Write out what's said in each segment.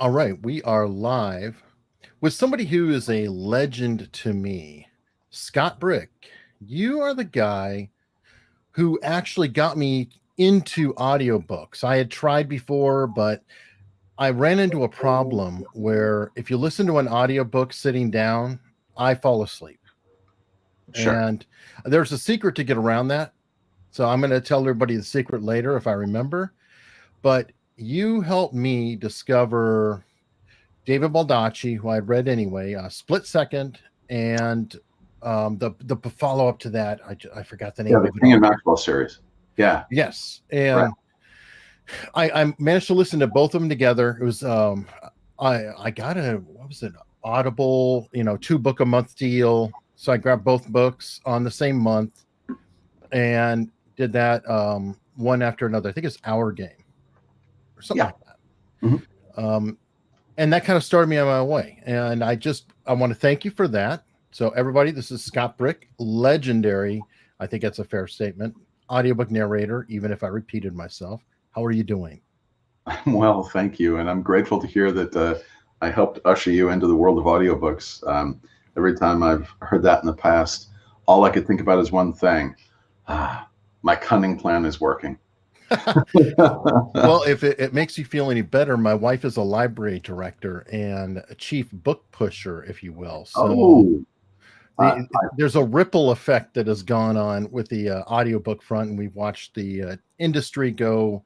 All right, we are live with somebody who is a legend to me, Scott Brick. You are the guy who actually got me into audiobooks. I had tried before, but I ran into a problem where if you listen to an audiobook sitting down, I fall asleep. Sure. And there's a secret to get around that. So I'm going to tell everybody the secret later if I remember. But you helped me discover David Baldacci, who I'd read anyway, Split Second, and the follow up to that, I forgot the name Yeah, the of it King all. and Maxwell series. Yeah. Yes, Right. and I managed to listen to both of them together. It was I got a what was it, Audible, 2 book a month deal. So I grabbed both books on the same month and did that one after another. I think it's Our Game or something Yeah. like that. Mhm. And that kind of started me on my way. And I want to thank you for that. So everybody, this is Scott Brick, legendary. I think that's a fair statement. Audiobook narrator, even if I repeated myself. How are you doing? Well, thank you. And I'm grateful to hear that I helped usher you into the world of audiobooks. Every time I've heard that in the past, all I could think about is one thing. My cunning plan is working. Well, if it makes you feel any better, my wife is a library director and a chief book pusher, if you will. So Oh, uh, there's a ripple effect that has gone on with the audiobook front, and we've watched the industry go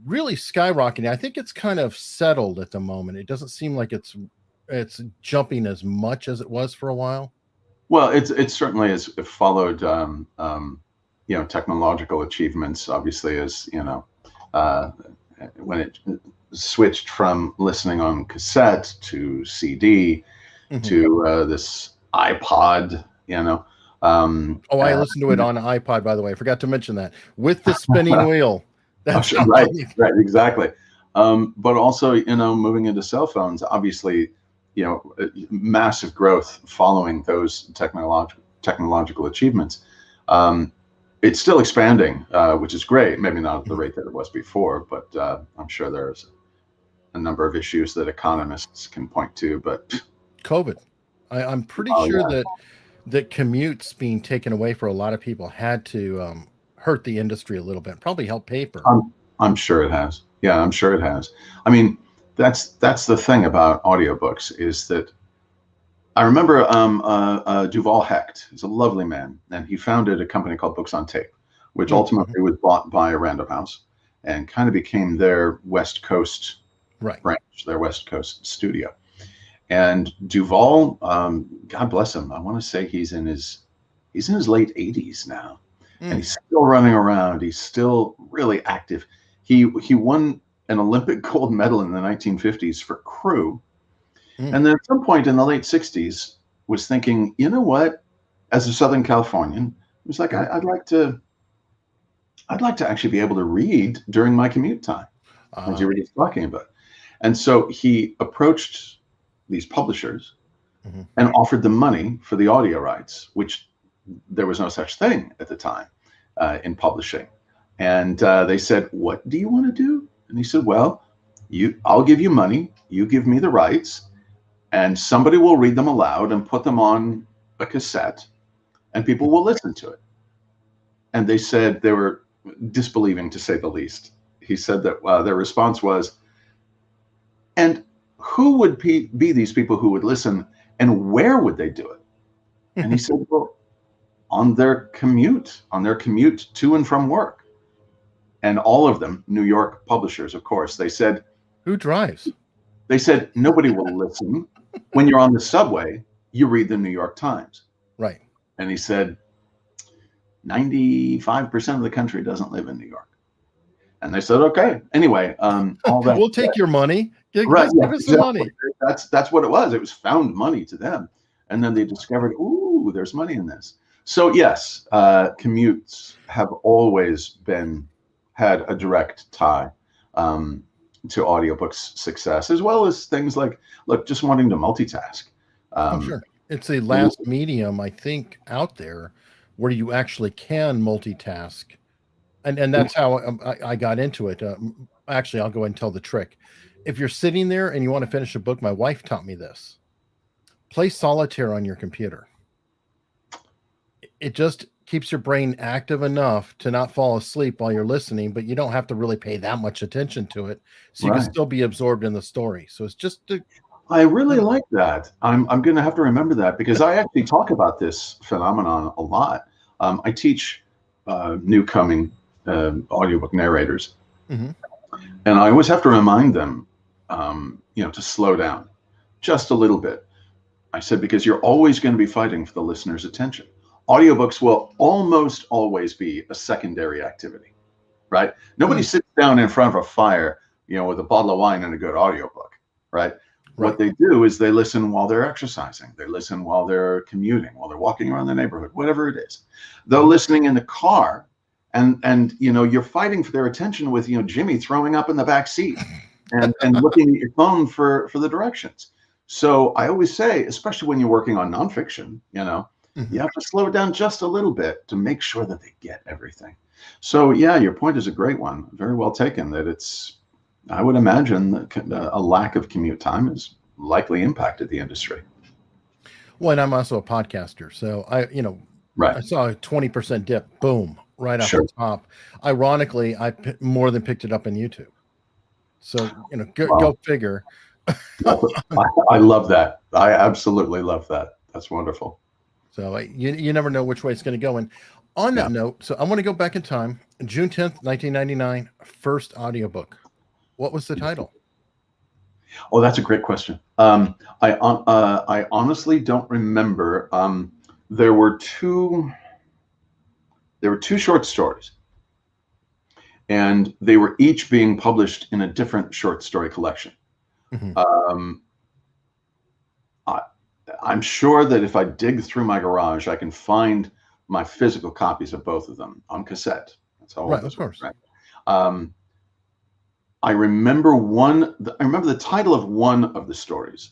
really skyrocketing. I think it's kind of settled at the moment. It doesn't seem like it's jumping as much as it was for a while. well, it certainly has followed, technological achievements. Obviously, as uh, when it switched from listening on cassette to CD Mhm. to this iPod, Oh, I and listened to it on an iPod, by the way. I forgot to mention that with the spinning wheel. oh, That's sure, how right, right, exactly. But also, moving into cell phones, obviously, massive growth following those technological achievements. Um, it's still expanding, which is great. Maybe not at the rate that it was before, but I'm sure there's a number of issues that economists can point to. But COVID. I'm pretty oh sure yeah, that commutes being taken away for a lot of people had to hurt the industry a little bit. Probably help paper. I'm sure it has. Yeah, I'm sure it has. I mean, that's the thing about audiobooks is that I remember Duval Hecht. He's a lovely man, and he founded a company called Books on Tape, which Mm-hmm. ultimately was bought by Random House and kind of became their West Coast Right. branch, their West Coast studio. And Duval, God bless him, I want to say he's in his late 80s now, and Mm. he's still running around. He's still really active. He won an Olympic gold medal in the 1950s for crew, Mm. and then at some point in the late 60s was thinking, you know what? As a Southern Californian, it was like Mhm. I'd like to actually be able to read during my commute time, as you Uh, were just talking about. And so he approached these publishers mhm. and offered them money for the audio rights, which there was no such thing at the time in publishing. And they said, "What do you want to do?" And he said, "Well, I'll give you money. You give me the rights, and somebody will read them aloud and put them on a cassette, and people will listen to it." And they said they were disbelieving, to say the least. He said that their response was, "And who would be these people who would listen, and where would they do it?" And he said, "Well, on their commute to and from work." And all of them, New York publishers, of course, Who drives? they said nobody will listen. When you're on the subway, you read the New York Times. Right. And he said 95% of the country doesn't live in New York. And they said, okay. Anyway, all that We'll take your money. right, Just yeah, give us the exactly. money. That's what it was. It was found money to them. And then they discovered, ooh, there's money in this. So yes, commutes have always had a direct tie um, to audiobooks success, as well as things like, look, just wanting to multitask. Oh, Um, sure. It's the last medium I think out there where you actually can multitask, and that's how I got into it. Actually, I'll go and tell the trick. if you're sitting there and you want to finish a book, my wife taught me this. Play solitaire on your computer. It just keeps your brain active enough to not fall asleep while you're listening, but you don't have to really pay that much attention to it. So you can still be absorbed in the story. So it's just I really like that. I'm going to have to remember that, because I actually talk about this phenomenon a lot. I teach new coming audiobook narrators, and I always have to remind them, to slow down just a little bit. I said, because you're always going to be fighting for the listener's attention. Audiobooks will almost always be a secondary activity, right? Nobody sits down in front of a fire, with a bottle of wine and a good audiobook, right? What they do is they listen while they're exercising. They listen while they're commuting, while they're walking around the neighborhood, whatever it is. They're listening in the car, and you're fighting for their attention with Jimmy throwing up in the back seat and looking at your phone for the directions. So I always say, especially when you're working on nonfiction, you have to slow it down just a little bit to make sure that they get everything. So yeah, your point is a great one. Very well taken. That I would imagine that a lack of commute time has likely impacted the industry. Well, and I'm also a podcaster, so I saw a 20% dip, boom, right off the top. Ironically, I more than picked it up on YouTube. So go figure. I love that. I absolutely love that. That's wonderful. So you never know which way it's going to go. And on that note, so I want to go back in time. June 10th, 1999, first audiobook. What was the title? Oh, that's a great question. I honestly don't remember. There were two short stories, and they were each being published in a different short story collection. I'm sure that if I dig through my garage, I can find my physical copies of both of them on cassette. That's how old of course. Right? I remember the title of one of the stories,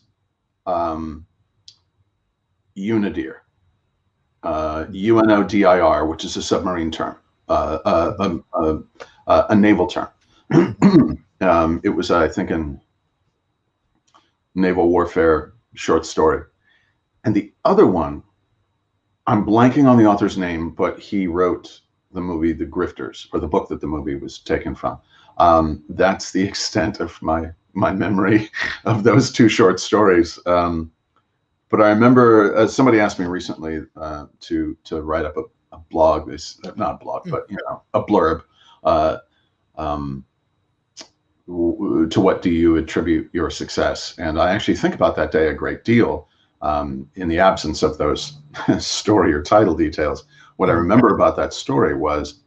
Unidir, UNODIR, which is a submarine term, a naval term. It was, I think, a naval warfare short story. And the other one, I'm blanking on the author's name, but he wrote the movie The Grifters, or the book that the movie was taken from. That's the extent of my memory of those two short stories. But I remember somebody asked me recently to write up a blog, not a blog, but a blurb. To what do you attribute your success? And I actually think about that day a great deal. In the absence of those story or title details, what I remember about that story was,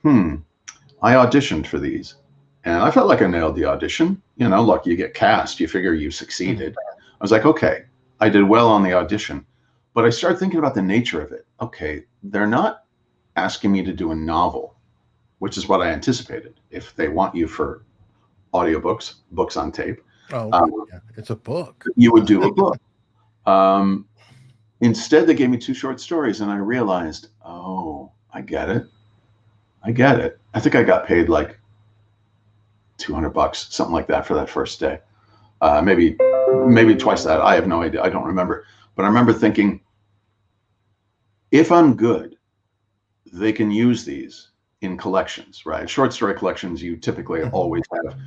I auditioned for these, and I felt like I nailed the audition. Look, you get cast, you figure you succeeded. I was like, okay, I did well on the audition, but I started thinking about the nature of it. Okay, they're not asking me to do a novel, which is what I anticipated. If they want you for audiobooks, books on tape, it's a book. You would do a book. Instead, they gave me two short stories, and I realized, oh, I get it. I think I got paid like $200, something like that, for that first day. Maybe twice that. I have no idea. I don't remember. But I remember thinking, if I'm good, they can use these in collections, right? Short story collections, you typically always have,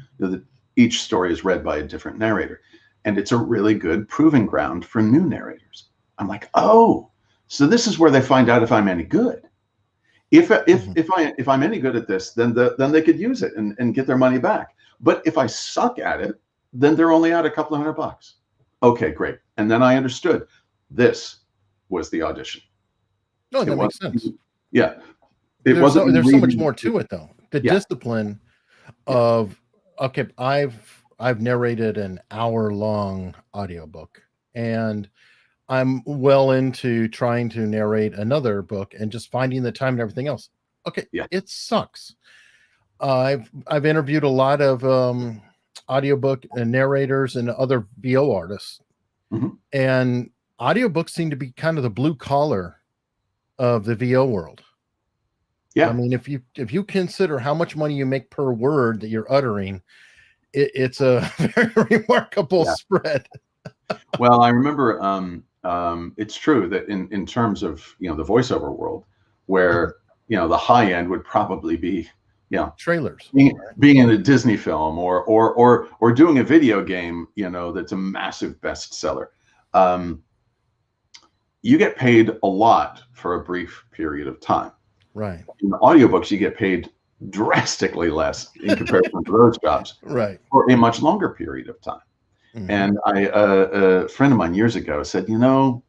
each story is read by a different narrator. And it's a really good proving ground for new narrators. I'm like, oh, so this is where they find out if I'm any good. If I'm any good at this, then they could use it and get their money back. But if I suck at it, then they're only out a couple of $100. Okay, great. And then I understood this was the audition. No, that makes sense. Yeah. There's so much more to it, though. The discipline of, okay, I've narrated an hour-long audiobook, and I'm well into trying to narrate another book and just finding the time and everything else. Okay, it sucks. I've interviewed a lot of audiobook narrators and other VO artists, and audiobooks seem to be kind of the blue collar of the VO world. Yeah, I mean, if you consider how much money you make per word that you're uttering, it's a very remarkable Yeah. spread. Well, I remember it's true that in terms of the voiceover world, where the high end would probably be Trailers, being in a Disney film or doing a video game that's a massive bestseller. You get paid a lot for a brief period of time. right? In audiobooks, you get paid drastically less in comparison to those jobs, Right. for a much longer period of time. Mhm. And a friend of mine years ago said,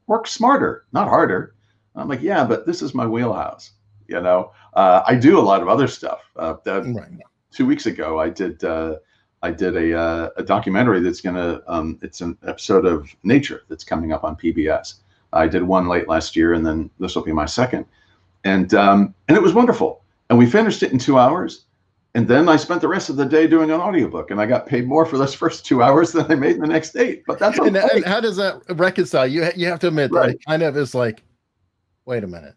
work smarter, not harder. I'm like, yeah, but this is my wheelhouse. I do a lot of other stuff. Right. 2 weeks ago, I did a documentary that's it's an episode of Nature that's coming up on PBS. I did one late last year, and then this will be my second. And it was wonderful. And we finished it in 2 hours. And then I spent the rest of the day doing an audiobook, and I got paid more for those first 2 hours than I made in the next 8. But that's okay. And how does that reconcile? You have to admit that it kind of is like, wait a minute,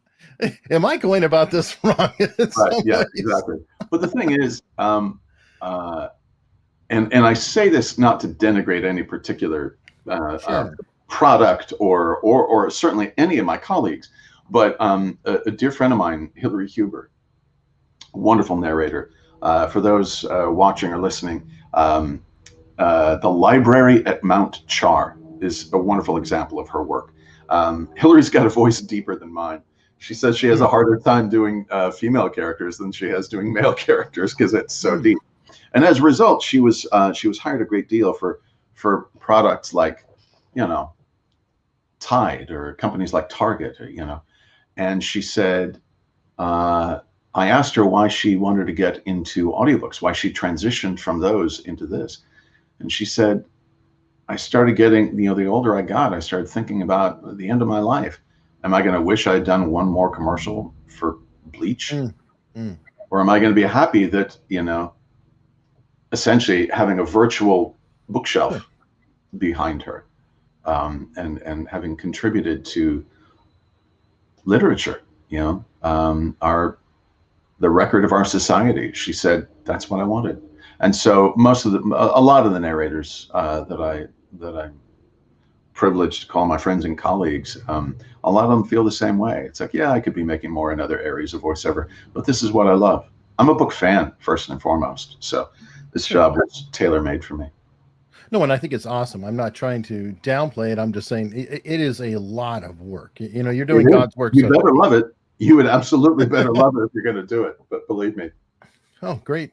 am I going about this wrong? Right. Yeah, exactly. But the thing is, and I say this not to denigrate any particular product or certainly any of my colleagues, but a dear friend of mine, Hilary Huber, wonderful narrator. For those watching or listening, the library at Mount Char is a wonderful example of her work. Hilary's got a voice deeper than mine. She says she has a harder time doing female characters than she has doing male characters because it's so deep. And as a result, she was hired a great deal for products like, Tide or companies like Target, and she said, I asked her why she wanted to get into audiobooks, why she transitioned from those into this. And she said, I started getting, the older I got, I started thinking about the end of my life. Am I going to wish I'd done one more commercial for bleach? Or am I going to be happy that, essentially having a virtual bookshelf behind her, and having contributed to literature, the record of our society. She said, that's what I wanted. And so a lot of the narrators that I'm privileged to call my friends and colleagues, a lot of them feel the same way. It's like, yeah, I could be making more in other areas of voiceover, but this is what I love. I'm a book fan first and foremost. So this job was tailor-made for me. No, and I think it's awesome. I'm not trying to downplay it. I'm just saying it is a lot of work. You're doing God's work. You better love it. You would absolutely better love it if you're going to do it. But believe me. Oh, great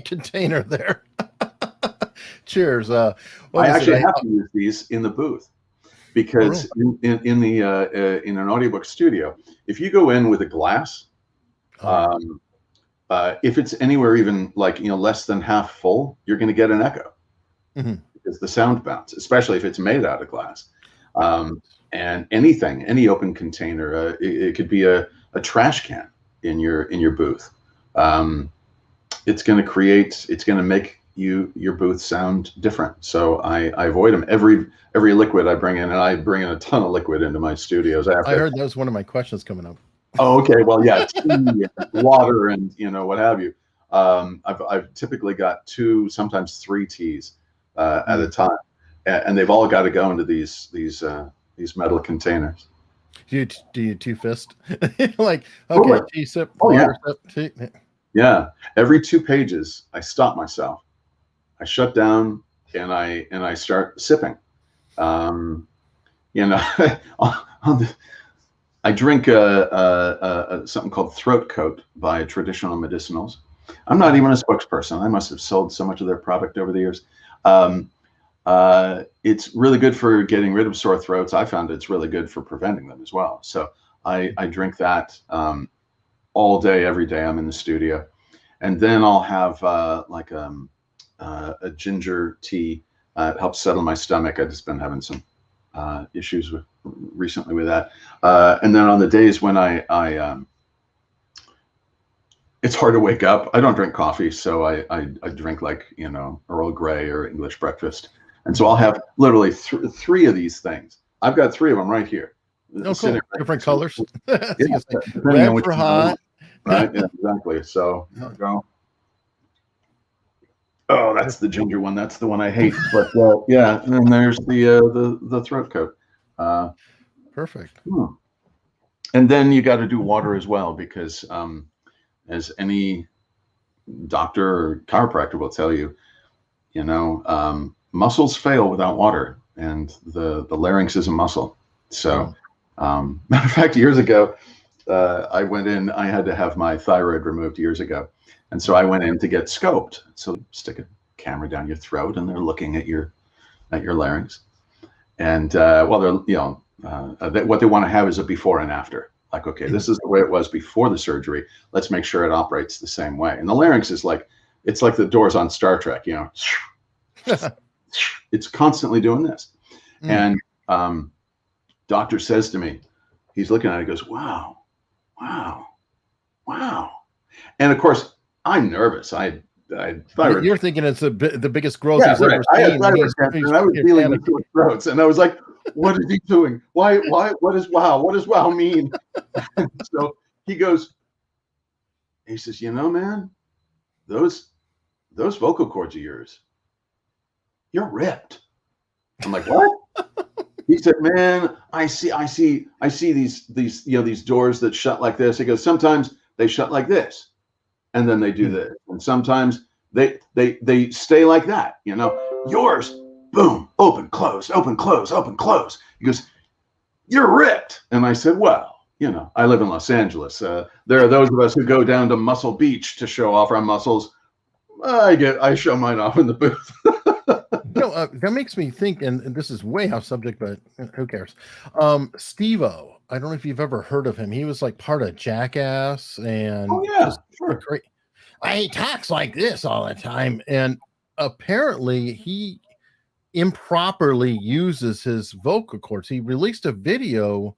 container there. Cheers. I actually have to use these in the booth because in an audiobook studio, if you go in with a glass, if it's anywhere even like less than half full, you're going to get an echo because the sound bounce, especially if it's made out of glass. And any open container, it could be a trash can in your booth. It's going to make your booth sound different. So I avoid them. Every liquid I bring in, and I bring in a ton of liquid into my studios. I heard that was one of my questions coming up. Oh, okay. Well, yeah, tea and water and what have you. I've typically got 2, sometimes 3 teas at a time, and they've all got to go into these metal containers. Do you two fist? Like, okay, tea sip, water sip, tea. Yeah. Every 2 pages, I stop myself. I shut down and I start sipping. I drink something called Throat Coat by Traditional Medicinals. I'm not even a spokesperson. I must have sold so much of their product over the years. It's really good for getting rid of sore throats. I found it's really good for preventing them as well. So I drink that all day, every day I'm in the studio. And then I'll have a ginger tea. It helps settle my stomach. I've just been having some issues recently with that. And then on the days when it's hard to wake up, I don't drink coffee. So I drink like, Earl Grey or English breakfast. And so I'll have literally 3 of these things. I've got 3 of them right here. Oh, cool. Different colors. Yeah, red for hot. Right, yeah, exactly. So there we go. Oh, that's the ginger one. That's the one I hate. But yeah, and then there's the throat coat. Perfect. And then you got to do water as well, because as any doctor or chiropractor will tell you, muscles fail without water, and the larynx is a muscle. So, matter of fact, years ago, I went in. I had to have my thyroid removed years ago, and so I went in to get scoped. So stick a camera down your throat, and they're looking at your larynx, and what they want to have is a before and after. Like, okay, this is the way it was before the surgery. Let's make sure it operates the same way. And the larynx is it's like the doors on Star Trek. It's constantly doing this. And doctor says to me, he's looking at it, he goes, wow. And of course, I'm nervous. You're thinking it's the biggest growth he's right. ever I had seen. thyroid cancer, and I was dealing with sore throats, and I was like, what is he doing? Why? What does wow mean? So he goes, he says, man, those vocal cords of yours, you're ripped. I'm like, what? He said, man, I see these doors that shut like this. He goes, sometimes they shut like this, and then they do this, and sometimes they stay like that. Yours, boom, open, close, open, close, open, close. He goes, you're ripped. And I said, well, I live in Los Angeles. There are those of us who go down to Muscle Beach to show off our muscles. I show mine off in the booth. That makes me think, and this is way off subject, but who cares? Steve-O, I don't know if you've ever heard of him. He was like part of Jackass, and Sure. Great. He talks like this all the time, and apparently he improperly uses his vocal cords. He released a video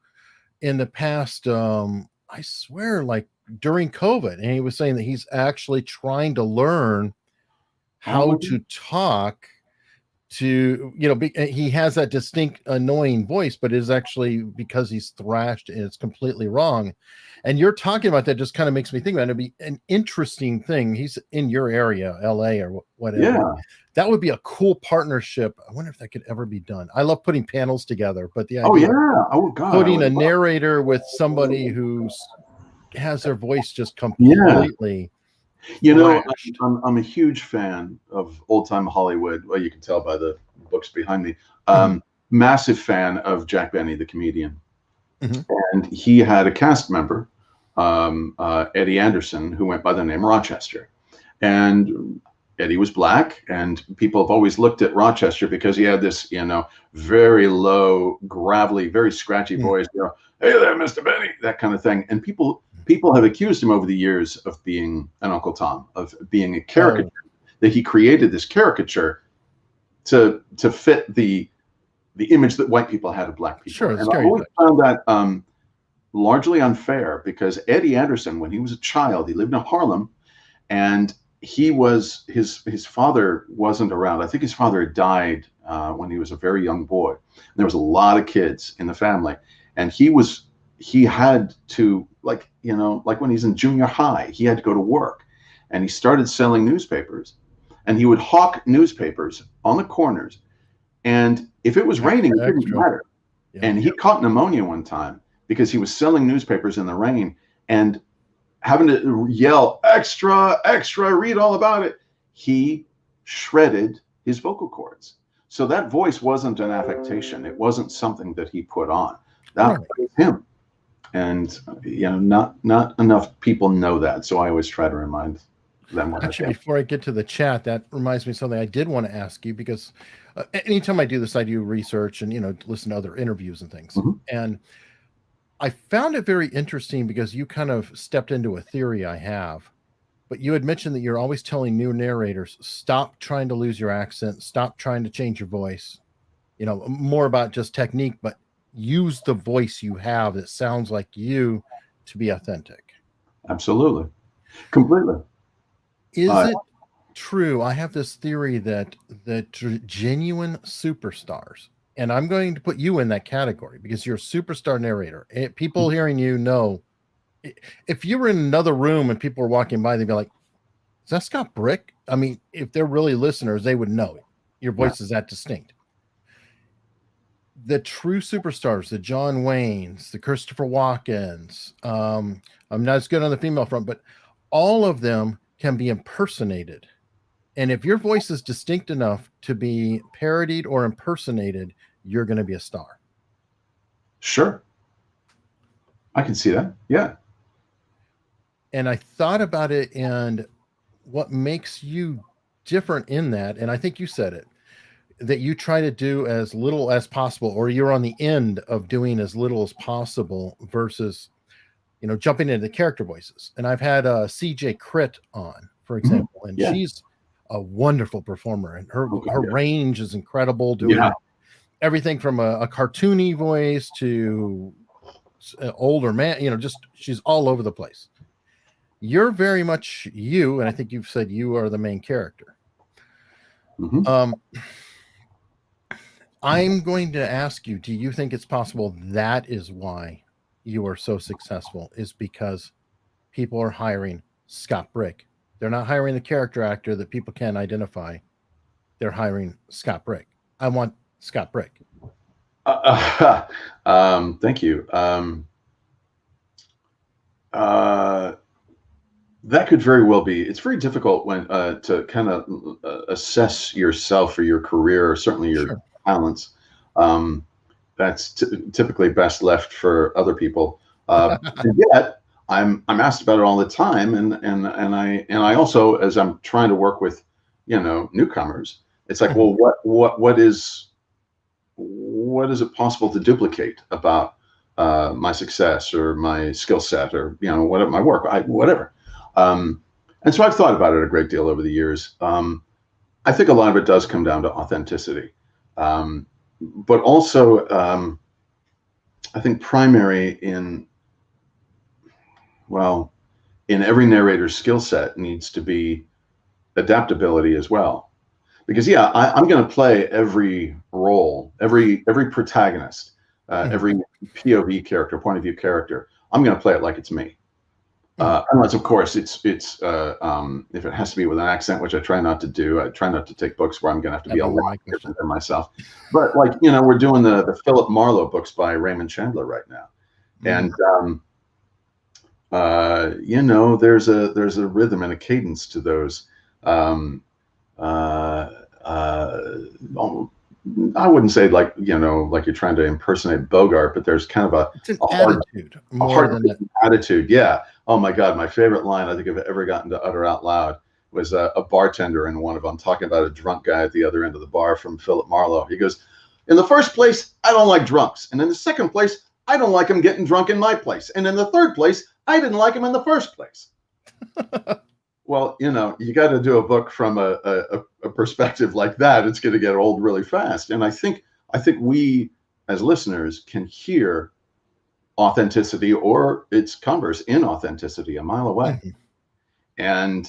in the past, I swear, like during COVID, and he was saying that he's actually trying to learn how to talk to, he has that distinct annoying voice, but it is actually because he's thrashed and it's completely wrong. And you're talking about that just kind of makes me think about it'd be an interesting thing. He's in your area, LA or whatever. Yeah. That would be a cool partnership. I wonder if that could ever be done. I love putting panels together, but the idea of putting a narrator with somebody who has their voice just completely I'm a huge fan of old time Hollywood. Well, you can tell by the books behind me. Massive fan of Jack Benny, the comedian. And he had a cast member, Eddie Anderson, who went by the name Rochester. And Eddie was black, and people have always looked at Rochester because he had this, very low, gravelly, very scratchy voice. Hey there, Mr. Benny, that kind of thing. And people have accused him over the years of being an Uncle Tom, of being a caricature, that he created this caricature to fit the image that white people had of black people. Sure, and I always found that largely unfair, because Eddie Anderson, when he was a child, he lived in Harlem, and his father wasn't around. I think his father had died when he was a very young boy. There was a lot of kids in the family, and he had to, like when he's in junior high, he had to go to work, and he started selling newspapers, and he would hawk newspapers on the corners, and if it was raining, it didn't matter. And he caught pneumonia one time because he was selling newspapers in the rain and having to yell, extra, extra, read all about it. He shredded his vocal cords. So that voice wasn't an affectation. It wasn't something that he put on. That was him. And not enough people know that. So I always try to remind them. Actually, before I get to the chat, that reminds me of something I did want to ask you, because anytime I do this, I do research and listen to other interviews and things. And I found it very interesting because you kind of stepped into a theory I have, but you had mentioned that you're always telling new narrators, stop trying to lose your accent, stop trying to change your voice, more about just technique, but use the voice you have that sounds like you to be authentic. Absolutely. Completely. Is it true? I have this theory that genuine superstars, and I'm going to put you in that category because you're a superstar narrator. People hearing you know, if you were in another room and people were walking by, they'd be like, Is that Scott Brick? I mean, if they're really listeners, they would know it. Your voice is that distinct. The true superstars, the John Waynes, the Christopher Walkens, I'm not as good on the female front, but all of them can be impersonated. And if your voice is distinct enough to be parodied or impersonated, you're going to be a star. Sure. I can see that. Yeah. And I thought about it, and what makes you different in that, and I think you said it, that you try to do as little as possible, or you're on the end of doing as little as possible versus, you know, jumping into the character voices. And I've had CJ Crit on, for example, and she's a wonderful performer, and her range is incredible, doing everything from a cartoony voice to an older man, you know, just she's all over the place. You're very much you, and I think you've said you are the main character. I'm going to ask you, do you think it's possible that is why you are so successful, is because people are hiring Scott Brick? They're not hiring the character actor that people can identify. They're hiring Scott Brick. I want Scott Brick. Thank you. That could very well be. It's very difficult when to kind of assess yourself or your career, or certainly your talents. That's typically best left for other people. And yet, I'm asked about it all the time, and I also, as I'm trying to work with, you know, newcomers, it's like, well, what is it possible to duplicate about my success or my skill set, or, you know, what my work, whatever. And so I've thought about it a great deal over the years. I think a lot of it does come down to authenticity, but also I think primary in every narrator's skill set needs to be adaptability as well. Because I'm going to play every role, every protagonist, every POV character, point of view character. I'm going to play it like it's me. Unless, of course, it's if it has to be with an accent, which I try not to do. I try not to take books where I'm going to have to be a lot different than myself. But, like, you know, we're doing the Philip Marlowe books by Raymond Chandler right now, and you know, there's a rhythm and a cadence to those. I wouldn't say, like, you know, like you're trying to impersonate Bogart, but there's kind of a hard attitude. Yeah. Oh my God, my favorite line I think I've ever gotten to utter out loud was a bartender in one of them talking about a drunk guy at the other end of the bar from Philip Marlowe. He goes, "In the first place, I don't like drunks, and in the second place, I don't like them getting drunk in my place, and in the third place, I didn't like them in the first place." Well, you know, you got to do a book from a perspective like that. It's going to get old really fast. And I think we as listeners can hear authenticity, or its converse, inauthenticity, a mile away. And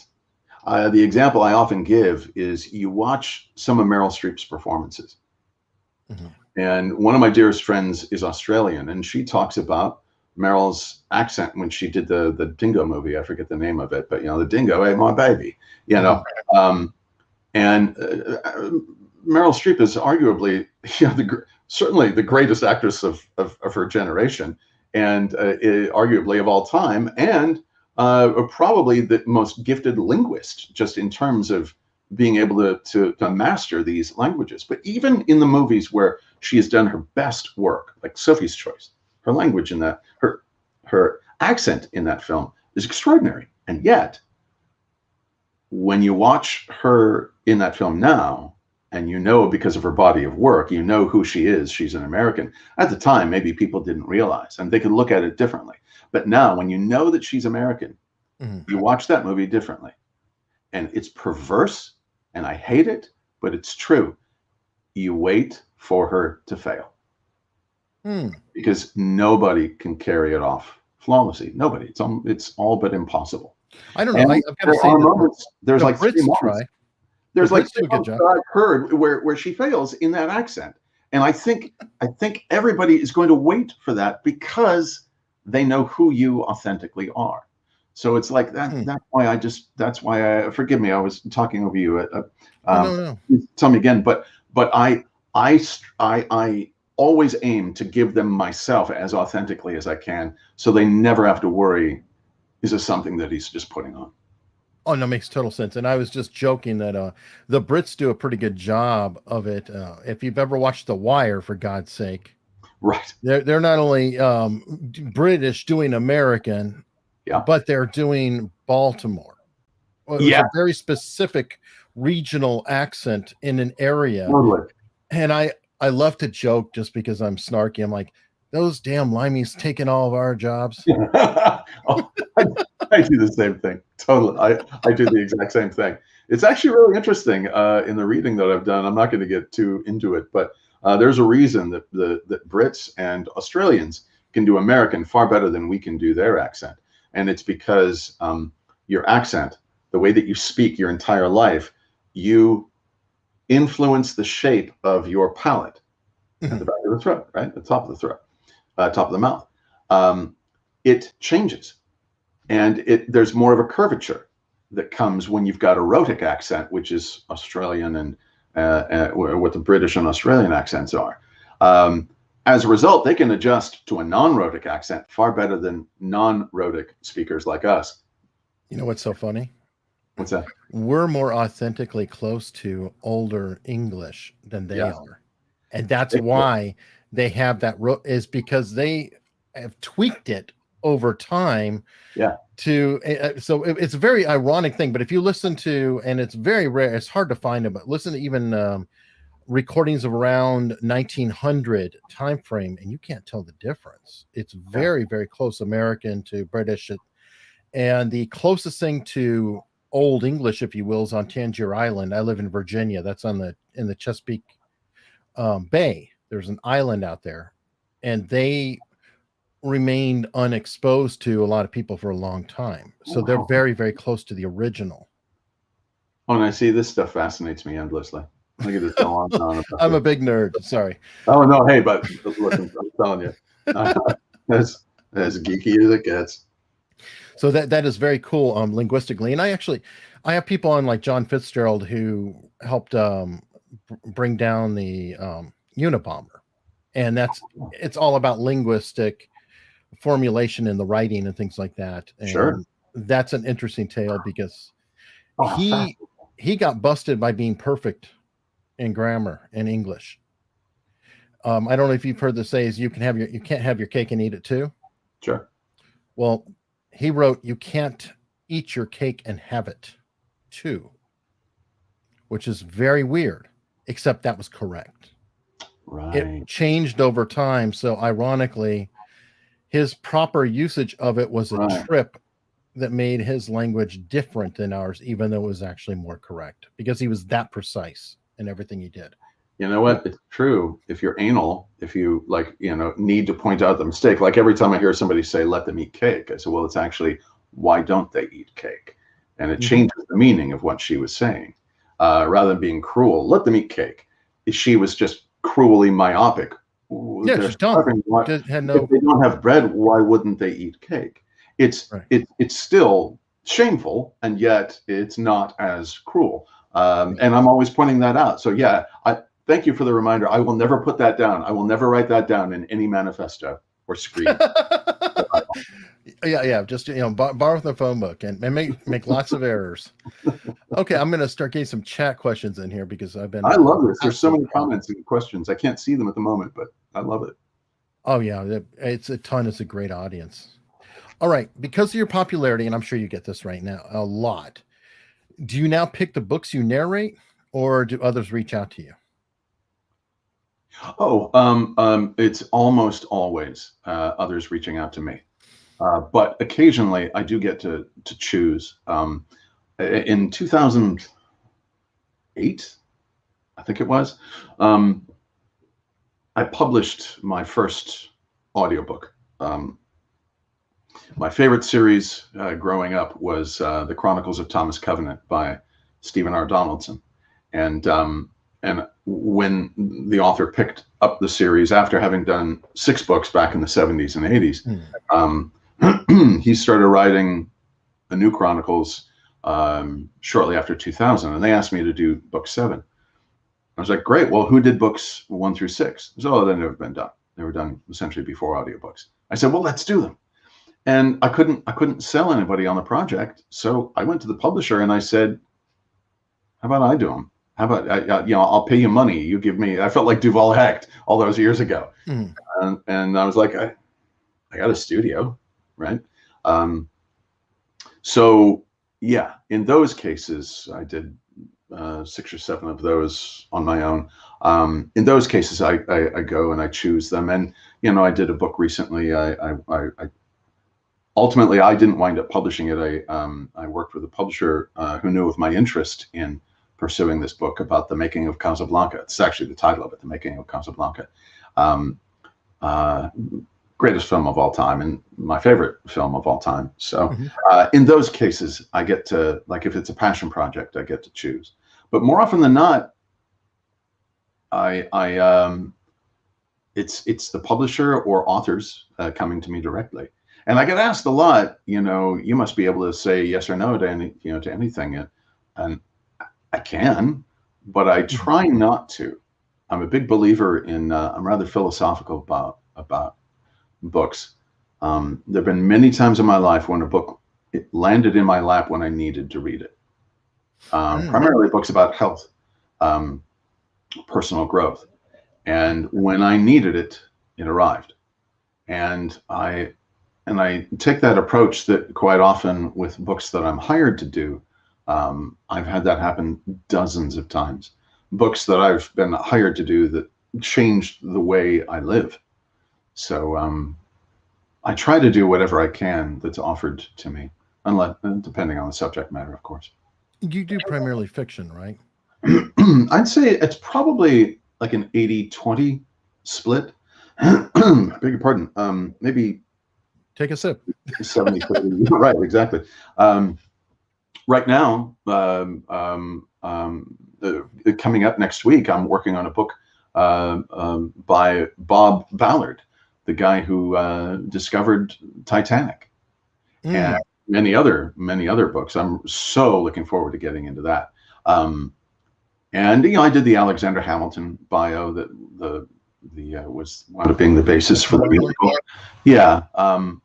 the example I often give is you watch some of Meryl Streep's performances. And one of my dearest friends is Australian, and she talks about Meryl's accent when she did the Dingo movie. I forget the name of it, but, you know, the dingo ate my baby, you know. And Meryl Streep is arguably, you know, certainly the greatest actress of her generation, and arguably of all time, and probably the most gifted linguist, just in terms of being able to master these languages. But even in the movies where she has done her best work, like Sophie's Choice, her language in that, her accent in that film is extraordinary. And yet, when you watch her in that film now, and you know, because of her body of work, you know who she is. She's an American. At the time, maybe people didn't realize, and they could look at it differently. But now, when you know that she's American, you watch that movie differently. And it's perverse, and I hate it, but it's true. You wait for her to fail. Because nobody can carry it off flawlessly. Nobody. It's all but impossible. I don't know. I've got to say moments, there's like Brits 3 moments. try. There's like 3 moments that I've heard where she fails in that accent. And I think everybody is going to wait for that because they know who you authentically are. So it's like that. That's why forgive me. I was talking over you. No. Tell me again. But I always aim to give them myself as authentically as I can, so they never have to worry. Is this something that he's just putting on? Oh, no, makes total sense. And I was just joking that the Brits do a pretty good job of it. If you've ever watched The Wire, for God's sake, right? They're not only British doing American, but they're doing Baltimore. It was a very specific regional accent in an area. Totally. And I love to joke just because I'm snarky. I'm like, those damn limeys taking all of our jobs. Oh, I do the same thing. Totally. I do the exact same thing. It's actually really interesting in the reading that I've done. I'm not going to get too into it, but there's a reason that that Brits and Australians can do American far better than we can do their accent. And it's because your accent, the way that you speak your entire life, you influence the shape of your palate at the back of the throat, right? The top of the throat, top of the mouth. It changes. And there's more of a curvature that comes when you've got a rhotic accent, which is Australian and what the British and Australian accents are. As a result, they can adjust to a non-rhotic accent far better than non-rhotic speakers like us. You know what's so funny? What's that? We're more authentically close to older English than they are. And that's why they have that, is because they have tweaked it over time. So it's a very ironic thing. But if you listen to, and it's very rare, it's hard to find them, but listen to even recordings of around 1900 time frame, and you can't tell the difference. It's very, very close American to British. And the closest thing to Old English, if you will, is on Tangier Island. I live in Virginia. That's in the Chesapeake Bay. There's an island out there, and they remained unexposed to a lot of people for a long time. So they're very, very close to the original. Oh, and I see this stuff fascinates me endlessly. Look at this. I'm a big nerd. Sorry. Oh no, hey, but listen, I'm telling you, as geeky as it gets. So that is very cool linguistically. And I have people on like John Fitzgerald who helped bring down the Unabomber, and it's all about linguistic formulation in the writing and things like that. And that's an interesting tale because he got busted by being perfect in grammar and English. I don't know if you've heard the saying, you can't have your cake and eat it too. Sure. Well, he wrote, you can't eat your cake and have it too, which is very weird, except that was correct. Right. It changed over time. So ironically, his proper usage of it was a trip that made his language different than ours, even though it was actually more correct because he was that precise in everything he did. You know what? It's true. If you're anal, if you need to point out the mistake, like every time I hear somebody say, let them eat cake, I say, well, it's actually, why don't they eat cake? And it changes the meaning of what she was saying. Rather than being cruel, let them eat cake. She was just cruelly myopic. She's dumb. If they don't have bread, why wouldn't they eat cake? It's still shameful, and yet it's not as cruel. And I'm always pointing that out. So thank you for the reminder. I will never put that down. I will never write that down in any manifesto or screen. Just borrow the phone book and make lots of errors. Okay, I'm gonna start getting some chat questions in here because I love this. There's so many comments and questions. I can't see them at the moment, but I love it. Oh yeah, it's a ton. It's a great audience. All right, because of your popularity, and I'm sure you get this right now a lot, do you now pick the books you narrate, or do others reach out to you? It's almost always others reaching out to me. But occasionally I do get to choose. In 2008, I think it was, I published my first audiobook. My favorite series growing up was The Chronicles of Thomas Covenant by Stephen R. Donaldson. And when the author picked up the series after having done 6 books back in the 70s and 80s, he started writing a New Chronicles shortly after 2000, and they asked me to do book 7. I was like, great. Well, who did books 1 through 6? So they've never been done. They were done essentially before audiobooks. I said, well, let's do them. And I couldn't sell anybody on the project, so I went to the publisher and I said, how about I do them? How about I'll pay you money. You give me. I felt like Duval Hecht all those years ago, and I was like, I got a studio, right? So yeah, in those cases, I did 6 or 7 of those on my own. In those cases, I go and I choose them, and I did a book recently. I ultimately, I didn't wind up publishing it. I worked with a publisher who knew of my interest in pursuing this book about the making of Casablanca. It's actually the title of it, The Making of Casablanca. Greatest film of all time and my favorite film of all time. So in those cases, I get to, like, if it's a passion project, I get to choose. But more often than not, it's the publisher or authors coming to me directly. And I get asked a lot, you must be able to say yes or no to to anything. And I can, but I try not to. I'm a big believer in, I'm rather philosophical about books. There have been many times in my life when a book landed in my lap when I needed to read it. Primarily books about health, personal growth. And when I needed it, it arrived. And I take that approach that quite often with books that I'm hired to do. I've had that happen dozens of times. Books that I've been hired to do that changed the way I live. So I try to do whatever I can that's offered to me, depending on the subject matter, of course. You do primarily fiction, right? I'd say it's probably like an 80-20 split. I beg your pardon. Maybe take a sip. 70-30. Right, exactly. Right now, coming up next week, I'm working on a book by Bob Ballard, the guy who discovered Titanic, and many other books. I'm so looking forward to getting into that. And I did the Alexander Hamilton bio that was wound up being the basis for the musical. Yeah, Ron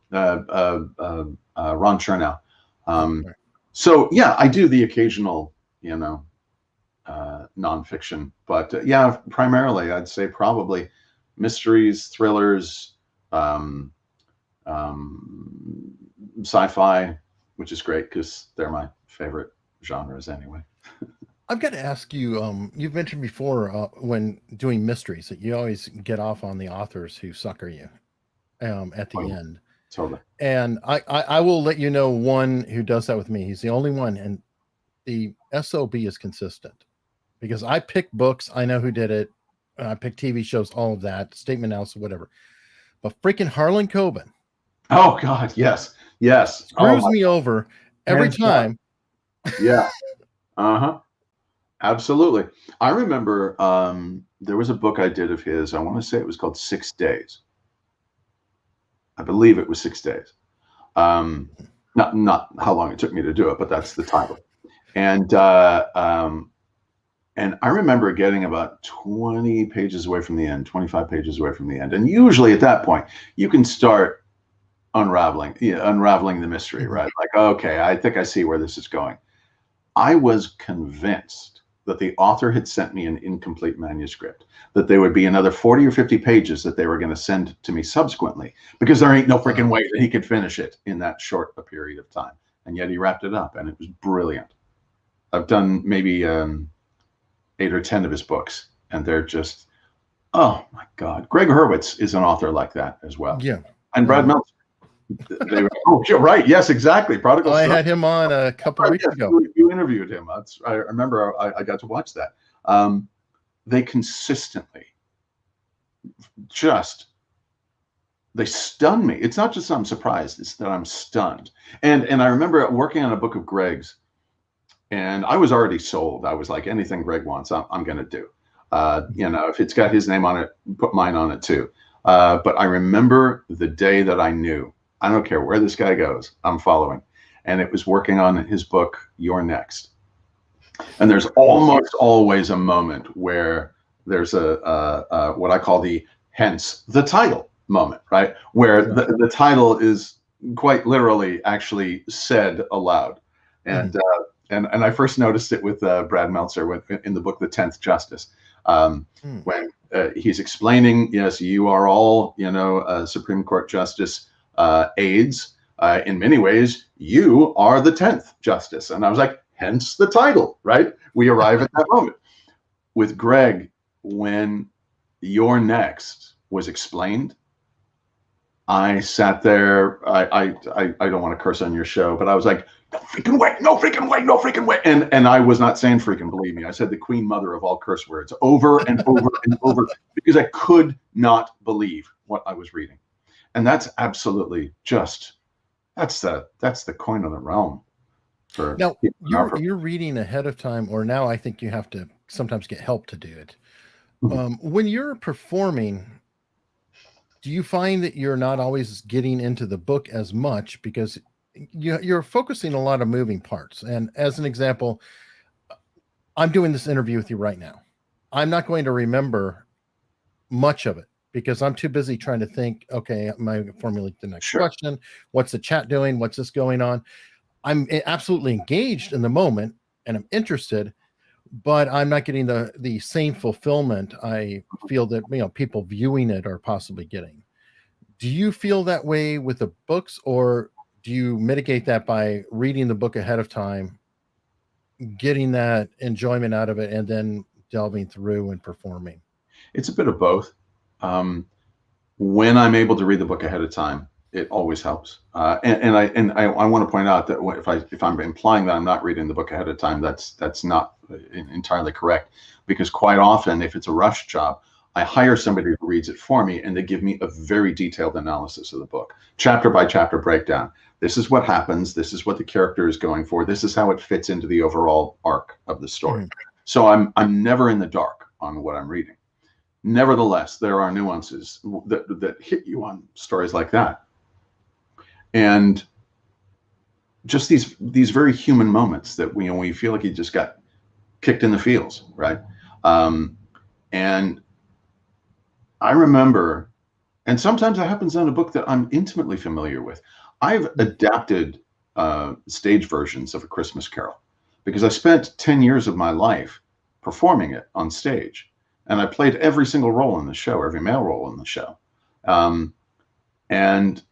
Chernow. So yeah, I do the occasional, nonfiction, but yeah, primarily I'd say probably mysteries, thrillers, sci-fi, which is great because they're my favorite genres anyway. I've got to ask you, you've mentioned before when doing mysteries that you always get off on the authors who sucker you at the end. Totally. And I will let you know one who does that with me. He's the only one, and the SOB is consistent because I pick books, I know who did it, I pick TV shows, all of that, statement analysis, whatever. But freaking Harlan Coben. Oh God, yes. Screws me over every time. Yeah. Absolutely. I remember there was a book I did of his. I want to say it was called 6 Days. I believe it was 6 days. Not how long it took me to do it, but that's the title. And I remember getting about 20 pages away from the end, 25 pages away from the end. And usually at that point, you can start unraveling the mystery, right? Like, okay, I think I see where this is going. I was convinced that the author had sent me an incomplete manuscript, that there would be another 40 or 50 pages that they were going to send to me subsequently, because there ain't no freaking way that he could finish it in that short a period of time. And yet he wrapped it up, and it was brilliant. I've done maybe 8 or 10 of his books, and they're just, oh my God. Greg Hurwitz is an author like that as well. Yeah. And Brad Meltzer. Oh, you're right. Yes, exactly. Prodigal Son. I had him on a couple of weeks ago. You interviewed him. I remember I got to watch that. They consistently they stun me. It's not just I'm surprised, it's that I'm stunned. And I remember working on a book of Greg's, and I was already sold. I was like, anything Greg wants, I'm going to do. If it's got his name on it, put mine on it too. But I remember the day that I knew, I don't care where this guy goes, I'm following. and it was working on his book, You're Next. And there's almost always a moment where there's a what I call the hence the title moment, right? Where the title is quite literally actually said aloud. And and I first noticed it with Brad Meltzer in the book The 10th Justice, when he's explaining, yes, you are all, Supreme Court Justice aides. In many ways, you are the 10th Justice. And I was like, hence the title, right? We arrive at that moment. With Greg, when You're Next was explained, I sat there. I don't want to curse on your show, but I was like, no freaking way, no freaking way, no freaking way. And I was not saying freaking, believe me. I said the queen mother of all curse words over and over and over, because I could not believe what I was reading. And that's absolutely just, that's the coin of the realm. Now, you're reading ahead of time, or now I think you have to sometimes get help to do it. When you're performing, do you find that you're not always getting into the book as much because you're focusing a lot of moving parts? And as an example, I'm doing this interview with you right now. I'm not going to remember much of it because I'm too busy trying to think, okay, am I formulating the next question? What's the chat doing? What's this going on? I'm absolutely engaged in the moment and I'm interested, but I'm not getting the same fulfillment I feel that people viewing it are possibly getting. Do you feel that way with the books, or do you mitigate that by reading the book ahead of time, getting that enjoyment out of it, and then delving through and performing? It's a bit of both. When I'm able to read the book ahead of time, it always helps. And I want to point out that if I'm implying that I'm not reading the book ahead of time, that's not entirely correct, because quite often, if it's a rush job, I hire somebody who reads it for me, and they give me a very detailed analysis of the book, chapter by chapter breakdown. This is what happens. This is what the character is going for. This is how it fits into the overall arc of the story. So I'm never in the dark on what I'm reading. Nevertheless, there are nuances that hit you on stories like that. And just these very human moments that we feel like you just got kicked in the feels, right? And I remember, and sometimes that happens on a book that I'm intimately familiar with. I've adapted stage versions of A Christmas Carol because I spent 10 years of my life performing it on stage, and I played every single role in the show, every male role in the show, and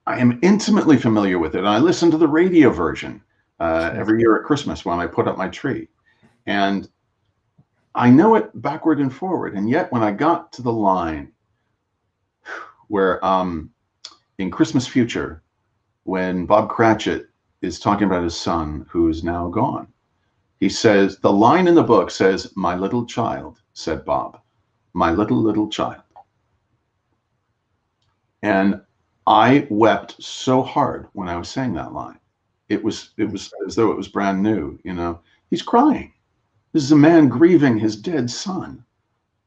I am intimately familiar with it. And I listen to the radio version every year at Christmas when I put up my tree. And I know it backward and forward. And yet when I got to the line where in Christmas Future, when Bob Cratchit is talking about his son who is now gone, he says, the line in the book says, "My little child," said Bob, "my little child." And I wept so hard when I was saying that line. It was as though it was brand new. He's crying. This is a man grieving his dead son.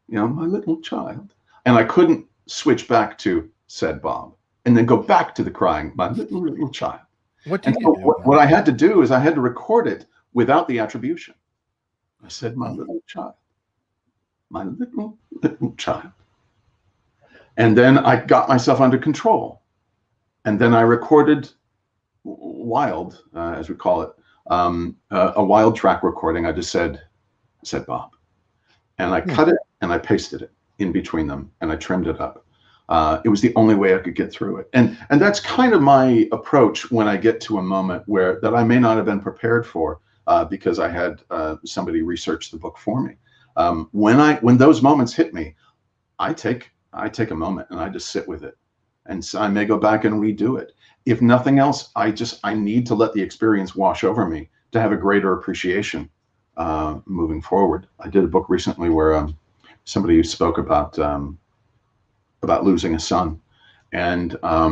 My little child. And I couldn't switch back to "said Bob" and then go back to the crying, "My little child." What did you do? What I had to do is I had to record it without the attribution. I said, "My little child, my little child." And then I got myself under control. And then I recorded wild, as we call it, a wild track recording. I just said Bob. And I cut it and I pasted it in between them and I trimmed it up. It was the only way I could get through it. And that's kind of my approach when I get to a moment that I may not have been prepared for because I had somebody research the book for me. When those moments hit me, I take a moment and I just sit with it. And so I may go back and redo it. If nothing else, I need to let the experience wash over me to have a greater appreciation moving forward. I did a book recently where somebody spoke about losing a son, and I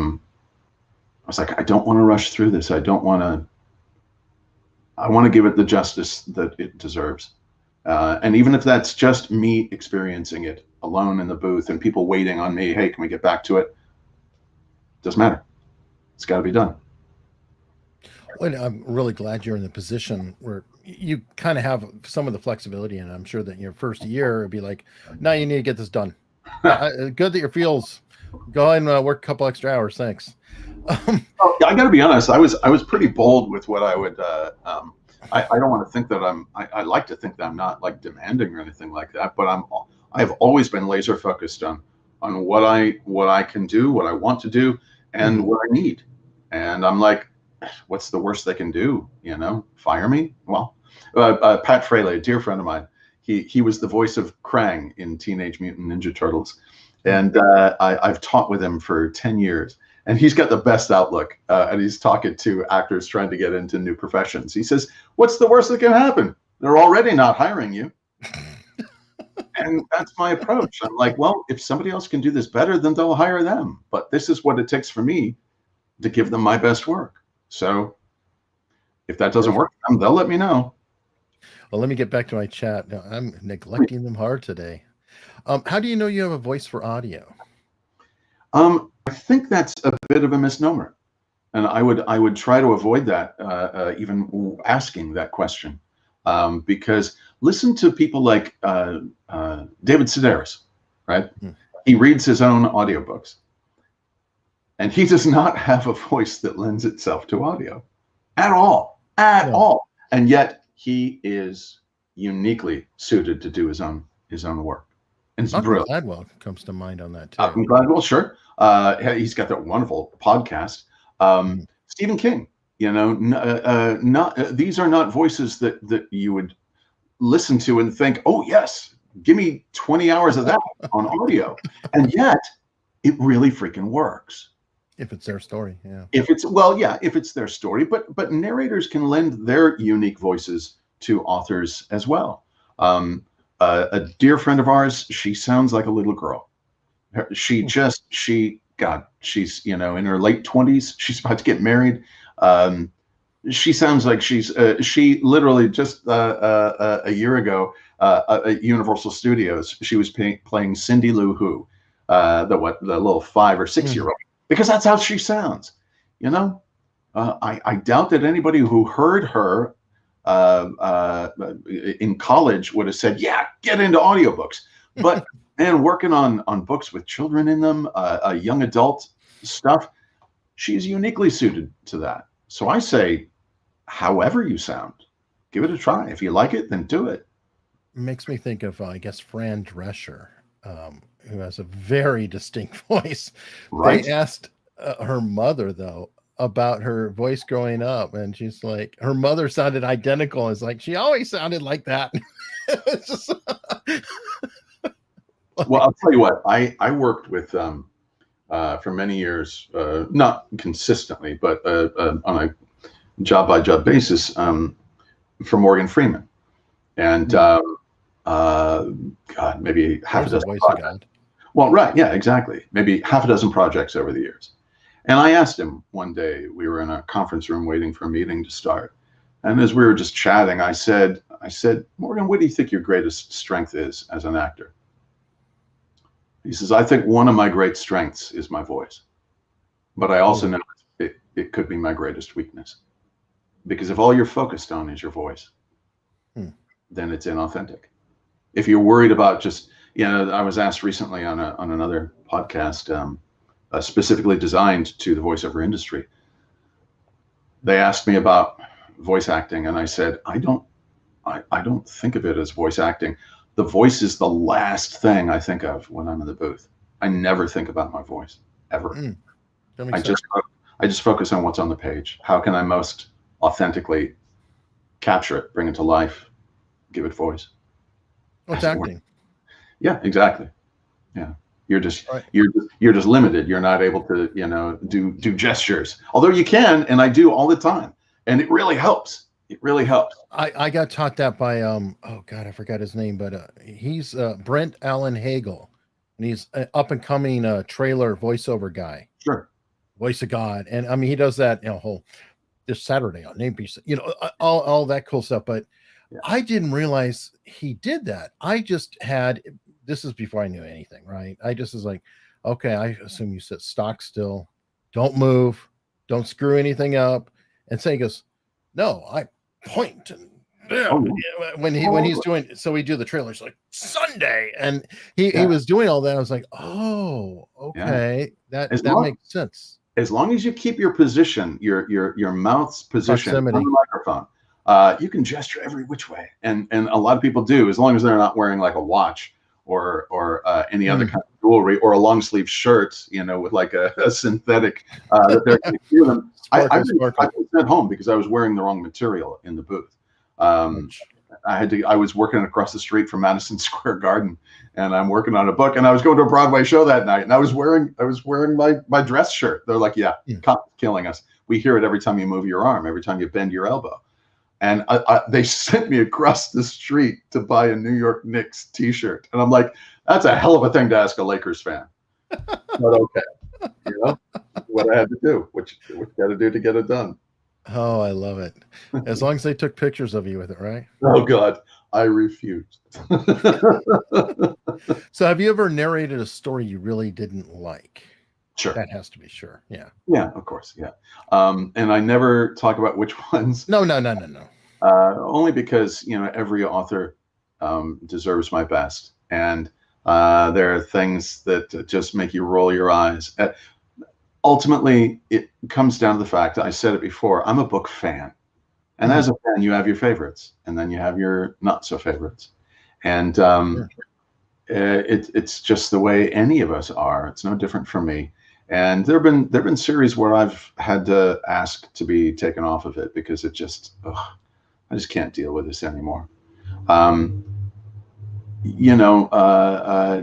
was like, I don't want to rush through this. I want to give it the justice that it deserves. And even if that's just me experiencing it alone in the booth and people waiting on me, hey, can we get back to it? Doesn't matter. It's got to be done. Well, I'm really glad you're in the position where you kind of have some of the flexibility, and I'm sure that your first year would be like, "No, you need to get this done." Good that your feels. Go ahead and work a couple extra hours. Thanks. Well, I got to be honest. I was pretty bold with what I would. I don't want to think that I'm. I like to think that I'm not like demanding or anything like that. But I have always been laser focused on what I can do, what I want to do, and what I need. And I'm like, what's the worst they can do? Fire me? Well, Pat Fraley, a dear friend of mine, he was the voice of Krang in Teenage Mutant Ninja Turtles, and I've taught with him for 10 years. And he's got the best outlook, and he's talking to actors trying to get into new professions. He says, what's the worst that can happen? They're already not hiring you. And that's my approach. I'm like, well, if somebody else can do this better, then they'll hire them. But this is what it takes for me to give them my best work. So if that doesn't work for them, they'll let me know. Well, let me get back to my chat. Now, I'm neglecting them hard today. How do you know you have a voice for audio? I think that's a bit of a misnomer, and I would try to avoid that, even asking that question, because listen to people like David Sedaris, right? He reads his own audiobooks, and he does not have a voice that lends itself to audio at all, all, and yet he is uniquely suited to do his own work. And it's brilliant. Gladwell comes to mind on that too. Gladwell, sure. He's got that wonderful podcast. Stephen King, these are not voices that you would listen to and think, oh yes, give me 20 hours of that on audio. And yet it really freaking works. If it's their story, yeah. If it's their story, but narrators can lend their unique voices to authors as well. A dear friend of ours, she sounds like a little girl. She's in her late 20s. She's about to get married. She sounds like she literally just a year ago at Universal Studios, she was playing Cindy Lou Who, the little 5 or 6 year old, because that's how she sounds. I doubt that anybody who heard her in college would have said, yeah, get into audiobooks. But man, working on books with children in them, young adult stuff, she's uniquely suited to that. So I say, however you sound, give it a try. If you like it, then do it. Makes me think of, I guess, Fran Drescher, who has a very distinct voice. Right. They asked her mother, though, about her voice growing up, and she's like, her mother sounded identical. It's like she always sounded like that. It's just well, I'll tell you what, I worked with for many years, not consistently, but on a job by job basis, for Morgan Freeman, and God, maybe half a dozen projects. Well, right, yeah, exactly, maybe half a dozen projects over the years. And I asked him one day, we were in a conference room waiting for a meeting to start. And as we were just chatting, I said, Morgan, what do you think your greatest strength is as an actor? He says, I think one of my great strengths is my voice. But I also know it could be my greatest weakness. Because if all you're focused on is your voice, then it's inauthentic. If you're worried about just, I was asked recently on another podcast, specifically designed to the voiceover industry. They asked me about voice acting, and I said, I don't think of it as voice acting. The voice is the last thing I think of when I'm in the booth. I never think about my voice, ever. I just focus on what's on the page. How can I most authentically capture it, bring it to life, give it voice? What's acting? Yeah, exactly. Yeah. You're just limited. You're not able to, do gestures. Although you can, and I do all the time, and it really helps. It really helps. I got taught that by oh God, I forgot his name, but he's Brent Allen Hagel, and he's an up and coming trailer voiceover guy. Sure. Voice of God, and I mean he does that whole this Saturday on Name Piece, all that cool stuff. But I didn't realize he did that. I just had. This is before I knew anything, right? I just was like, okay, I assume you sit stock still, don't move, don't screw anything up. And so he goes, no, I point and yeah. Oh, when he's doing, so we do the trailers like Sunday, and he was doing all that. I was like, oh, okay, that makes sense. As long as you keep your position, your mouth's position on Proximity. the microphone, you can gesture every which way, and a lot of people do, as long as they're not wearing like a watch or any other kind of jewelry or a long sleeve shirt, you know, with like a synthetic that they're going to hear them. I was sent home because I was wearing the wrong material in the booth. I was working across the street from Madison Square Garden, and I'm working on a book, and I was going to a Broadway show that night, and I was wearing my dress shirt. They're like, yeah, killing us. We hear it every time you move your arm, every time you bend your elbow. And they sent me across the street to buy a New York Knicks t-shirt. And I'm like, that's a hell of a thing to ask a Lakers fan. But okay, you know, what I had to do, what you got to do to get it done. Oh, I love it. As long as they took pictures of you with it, right? Oh, God, I refused. So have you ever narrated a story you really didn't like? Sure. That has to be sure. Yeah. Yeah, of course. Yeah. And I never talk about which ones. No. Only because, you know, every author deserves my best. And there are things that just make you roll your eyes. Ultimately, it comes down to the fact, I said it before, I'm a book fan. And as a fan, you have your favorites, and then you have your not so favorites. And it's just the way any of us are. It's no different from me. And there've been series where I've had to ask to be taken off of it because it just, I just can't deal with this anymore. You know,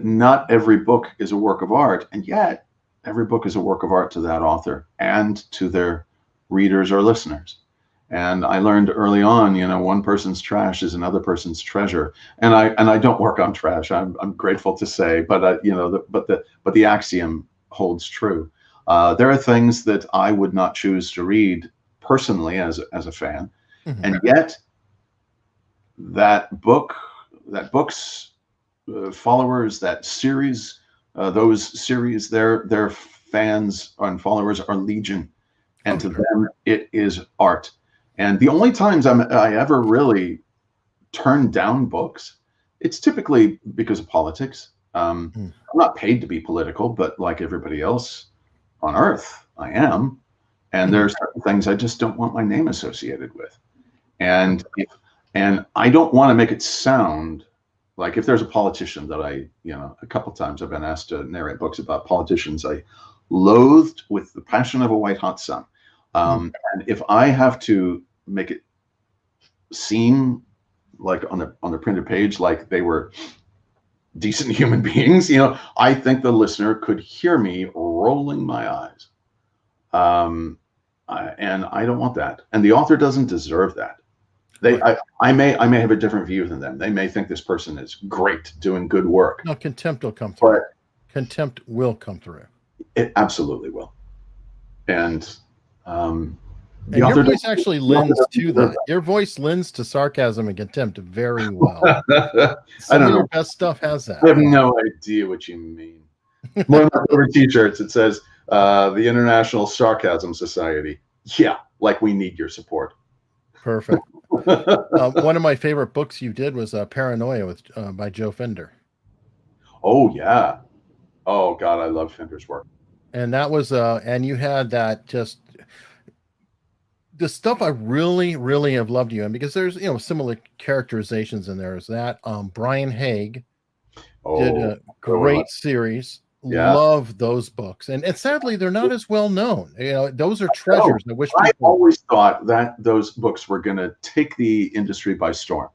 not every book is a work of art, and yet every book is a work of art to that author and to their readers or listeners. And I learned early on, you know, one person's trash is another person's treasure. And I don't work on trash. I'm grateful to say, but you know, but the axiom holds true. There are things that I would not choose to read personally as a fan, and yet that book's followers, that series, those series, their fans and followers are legion, and to them it is art. And the only times I ever really turn down books, it's typically because of politics. I'm not paid to be political, but like everybody else on earth, I am. And there are certain things I just don't want my name associated with. And I don't want to make it sound like, if there's a politician that you know, a couple times I've been asked to narrate books about politicians I loathed with the passion of a white hot sun. And if I have to make it seem like on the printed page, like they were decent human beings, you know, I think the listener could hear me rolling my eyes. And I don't want that. And the author doesn't deserve that. I may have a different view than them. They may think this person is great, doing good work. No, contempt will come through. Contempt will come through. It absolutely will. And your voice actually lends to that. Your voice lends to sarcasm and contempt very well. Some of your best stuff has that. I have no idea what you mean. One of my favorite t-shirts, it says, the International Sarcasm Society. Yeah, like we need your support. Perfect. One of my favorite books you did was Paranoia by Joe Fender. Oh, yeah. Oh, God, I love Fender's work. And that was, and you had that just, the stuff I really, really have loved you in, because there's, you know, similar characterizations in there. Is that Brian Haig did a great series. Yeah. Love those books, and sadly they're not as well known. You know, those are treasures. I always thought that those books were going to take the industry by storm.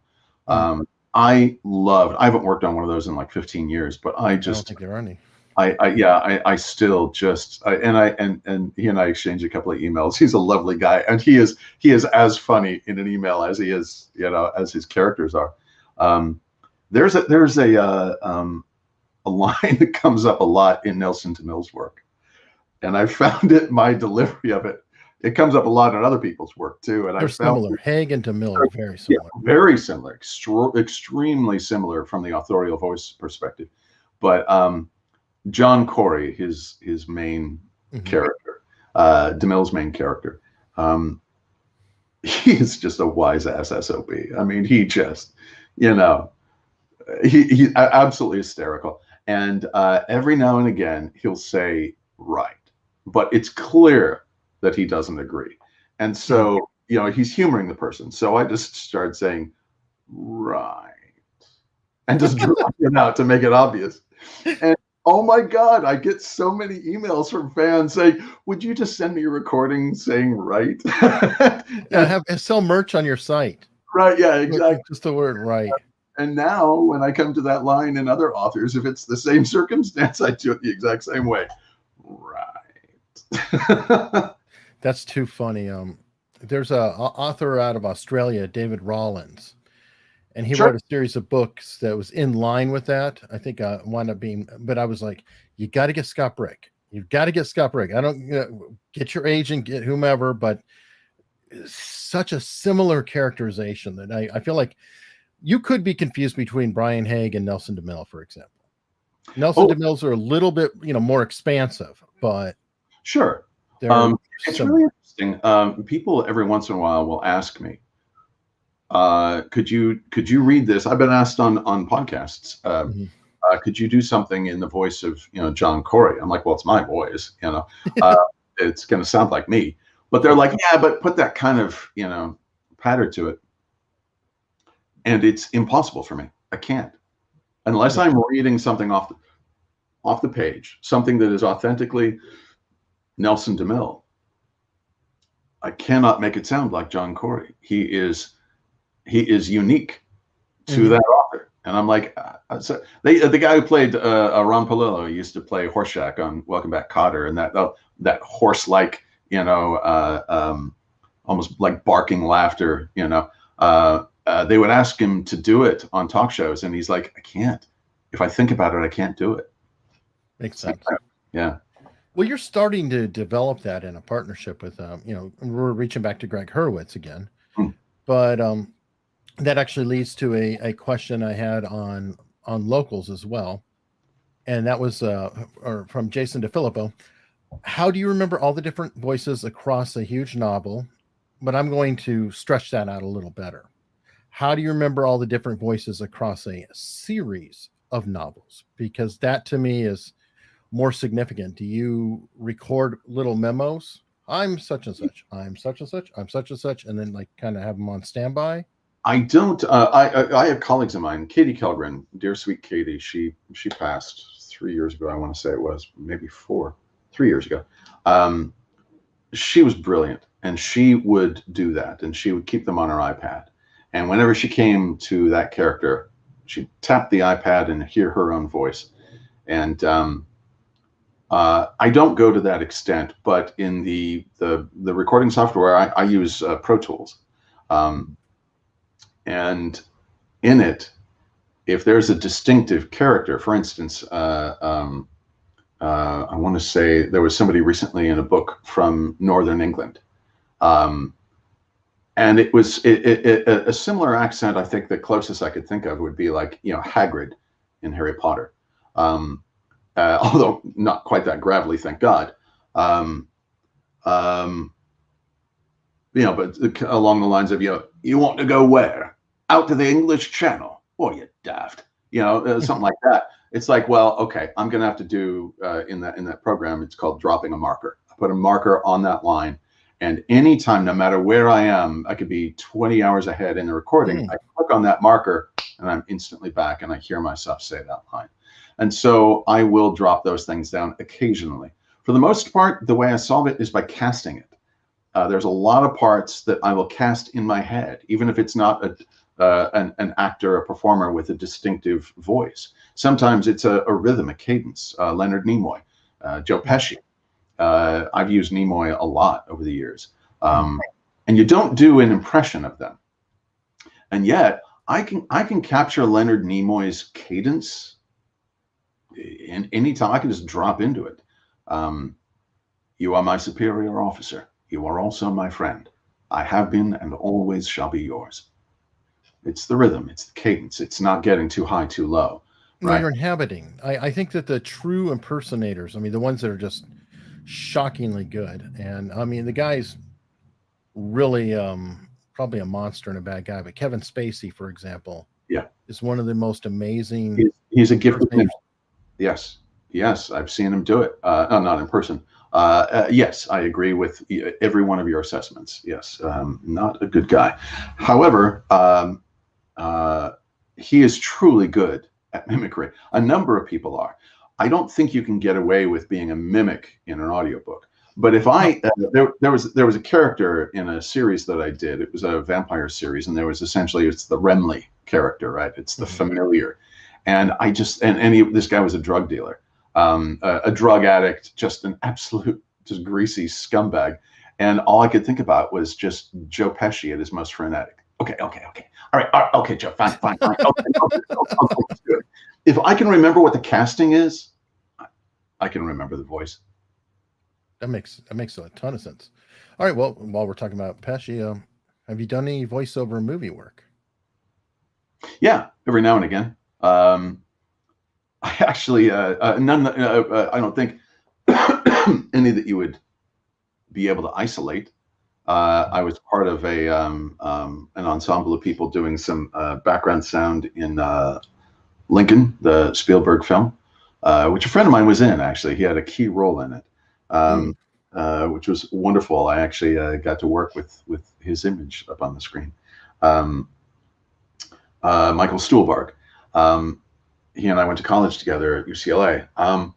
I haven't worked on one of those in like 15 years, but I don't think there are any. I still just and he and I exchanged a couple of emails. He's a lovely guy, and he is as funny in an email as he is, you know, as his characters are. There's a line that comes up a lot in Nelson DeMille's work, and I found my delivery of it. It comes up a lot in other people's work too, and they're similar. Haig and DeMille are very similar. Yeah, very similar, extremely similar from the authorial voice perspective. But John Corey, his main character, DeMille's main character, he is just a wise ass SOB. I mean, he just, you know, he absolutely hysterical. And every now and again, he'll say right, but it's clear that he doesn't agree. And so, you know, he's humoring the person. So I just start saying right and just drop it out to make it obvious. And oh my God, I get so many emails from fans saying, would you just send me a recording saying right? Yeah, sell merch on your site. Right, yeah, exactly. Just the word right. And now when I come to that line in other authors, if it's the same circumstance, I do it the exact same way. Right. That's too funny. There's a author out of Australia, David Rollins, and he wrote a series of books that was in line with that. I think wound up being, but I was like, you got to get Scott Brick. You've got to get Scott Brick. I don't get your agent, get whomever, but such a similar characterization that I feel like you could be confused between Brian Haig and Nelson DeMille, for example. Nelson DeMille's are a little bit, more expansive, but sure. It's really interesting. People every once in a while will ask me, could you read this? I've been asked on podcasts, could you do something in the voice of, John Corey? I'm like, well, it's my voice, it's going to sound like me, but they're like, yeah, but put that kind of, patter to it. And it's impossible for me. I can't, unless I'm reading something off the page, something that is authentically Nelson DeMille. I cannot make it sound like John Corey. He is unique to that author. And I'm like, so the guy who played Ron Palillo used to play Horseshack on Welcome Back, Kotter, and that horse-like, almost like barking laughter, they would ask him to do it on talk shows, and he's like, I can't. If I think about it, I can't do it. Makes sense. Yeah. Well, you're starting to develop that in a partnership with, we're reaching back to Greg Hurwitz again, but that actually leads to a question I had on locals as well, and that was from Jason DeFilippo. How do you remember all the different voices across a huge novel? But I'm going to stretch that out a little better. How do you remember all the different voices across a series of novels? Because that to me is more significant. Do you record little memos? I'm such and such. I'm such and such. I'm such and such. And then kind of have them on standby? I don't. I have colleagues of mine, Katie Kellgren, dear sweet Katie. She passed 3 years ago. I want to say it was maybe 3 years ago. She was brilliant, and she would do that, and she would keep them on her iPad. And whenever she came to that character, she'd tap the iPad and hear her own voice. And I don't go to that extent, but in the recording software, I use Pro Tools. And in it, if there's a distinctive character, for instance, I want to say there was somebody recently in a book from Northern England. And it was a similar accent. I think the closest I could think of would be like, Hagrid in Harry Potter. Although not quite that gravelly, thank God. But along the lines of, you want to go where? Out to the English Channel? Oh, you daft. Something like that. It's like, well, okay, I'm going to have to do in that program. It's called dropping a marker. I put a marker on that line, and anytime, no matter where I am, I could be 20 hours ahead in the recording. I click on that marker, and I'm instantly back, and I hear myself say that line. And so I will drop those things down occasionally. For the most part, the way I solve it is by casting it. There's a lot of parts that I will cast in my head, even if it's not an actor, a performer with a distinctive voice. Sometimes it's a rhythm, a cadence. Leonard Nimoy, Joe Pesci. I've used Nimoy a lot over the years. And you don't do an impression of them. And yet I can capture Leonard Nimoy's cadence in any time. I can just drop into it. You are my superior officer. You are also my friend. I have been and always shall be yours. It's the rhythm. It's the cadence. It's not getting too high, too low. Right? No, you're inhabiting. I think that the true impersonators, the ones that are just shockingly good. And the guy's really probably a monster and a bad guy, but Kevin Spacey, for example, Yeah. is one of the most amazing. He's a gifted man. impersonators. Yes, I've seen him do it. No, not in person. Yes, I agree with every one of your assessments. Yes, not a good guy. However, he is truly good at mimicry. A number of people are. I don't think you can get away with being a mimic in an audiobook. But if there was a character in a series that I did. It was a vampire series, and there was essentially, it's the Renly character, right? It's the familiar, and this guy was a drug dealer, a drug addict, just an absolute, just greasy scumbag, and all I could think about was just Joe Pesci at his most frenetic. Okay, all right, okay, Joe, fine, okay, let's do it. If I can remember what the casting is, I can remember the voice. That makes a ton of sense. All right, well, while we're talking about Pesci, have you done any voiceover movie work? Yeah, every now and again. I actually none. I don't think any that you would be able to isolate. I was part of an ensemble of people doing some background sound in Lincoln, the Spielberg film, which a friend of mine was in. Actually, he had a key role in it. Which was wonderful. I actually got to work with his image up on the screen. Michael Stuhlbarg. He and I went to college together at UCLA. I've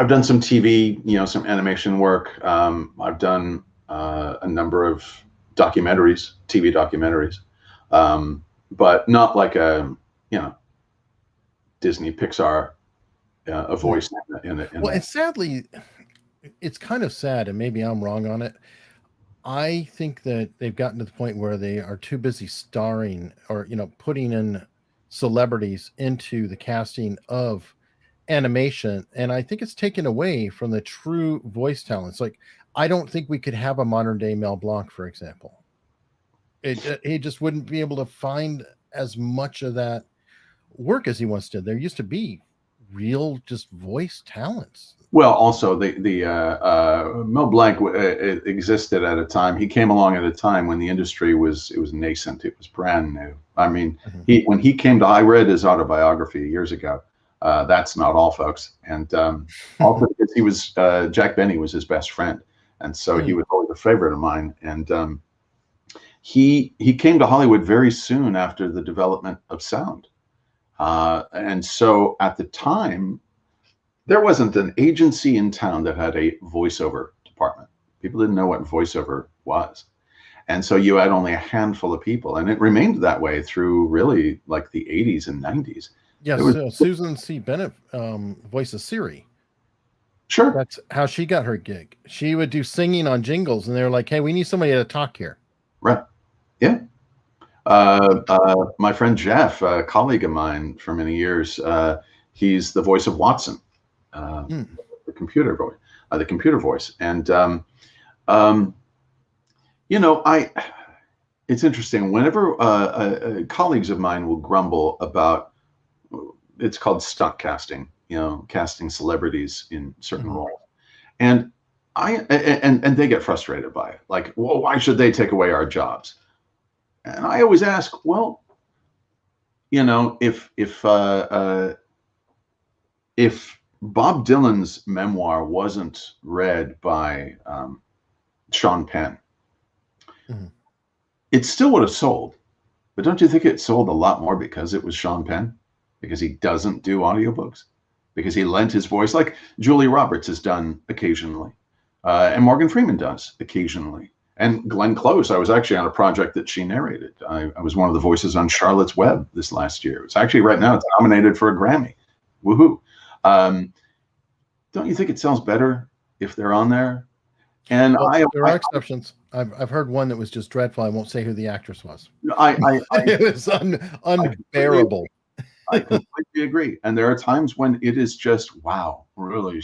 done some TV, some animation work. I've done a number of documentaries, TV documentaries, but not like a Disney Pixar. A voice in it. Well, and sadly, it's kind of sad, and maybe I'm wrong on it. I think that they've gotten to the point where they are too busy starring or putting in celebrities into the casting of animation, and I think it's taken away from the true voice talents. Like, I don't think we could have a modern day Mel Blanc, for example. He just wouldn't be able to find as much of that work as he once did. There used to be real just voice talents. Well, also the Mel Blanc existed at a time. He came along at a time when the industry was nascent. It was brand new. I mean, when he came to, I read his autobiography years ago. That's not all, folks. And also because he was Jack Benny was his best friend, and so he was always a favorite of mine. And he came to Hollywood very soon after the development of sound. And so at the time, there wasn't an agency in town that had a voiceover department. People didn't know what voiceover was. And so you had only a handful of people, and it remained that way through really like the 80s and 90s. Yes, Susan C. Bennett voices Siri. Sure. That's how she got her gig. She would do singing on jingles, and they were like, hey, we need somebody to talk here. Right. Yeah. My friend Jeff, a colleague of mine for many years, he's the voice of Watson, the computer voice. And it's interesting. Whenever colleagues of mine will grumble about, it's called stunt casting, casting celebrities in certain roles, and they get frustrated by it. Like, well, why should they take away our jobs? And I always ask, well, if Bob Dylan's memoir wasn't read by Sean Penn, it still would have sold. But don't you think it sold a lot more because it was Sean Penn? Because he doesn't do audiobooks? Because he lent his voice, like Julie Roberts has done occasionally, and Morgan Freeman does occasionally. And Glenn Close, I was actually on a project that she narrated. I was one of the voices on Charlotte's Web this last year. It's actually right now, it's nominated for a Grammy. Woohoo. Don't you think it sounds better if they're on there? And there are exceptions. I've heard one that was just dreadful. I won't say who the actress was. It was unbearable. I completely agree. And there are times when it is just, wow, really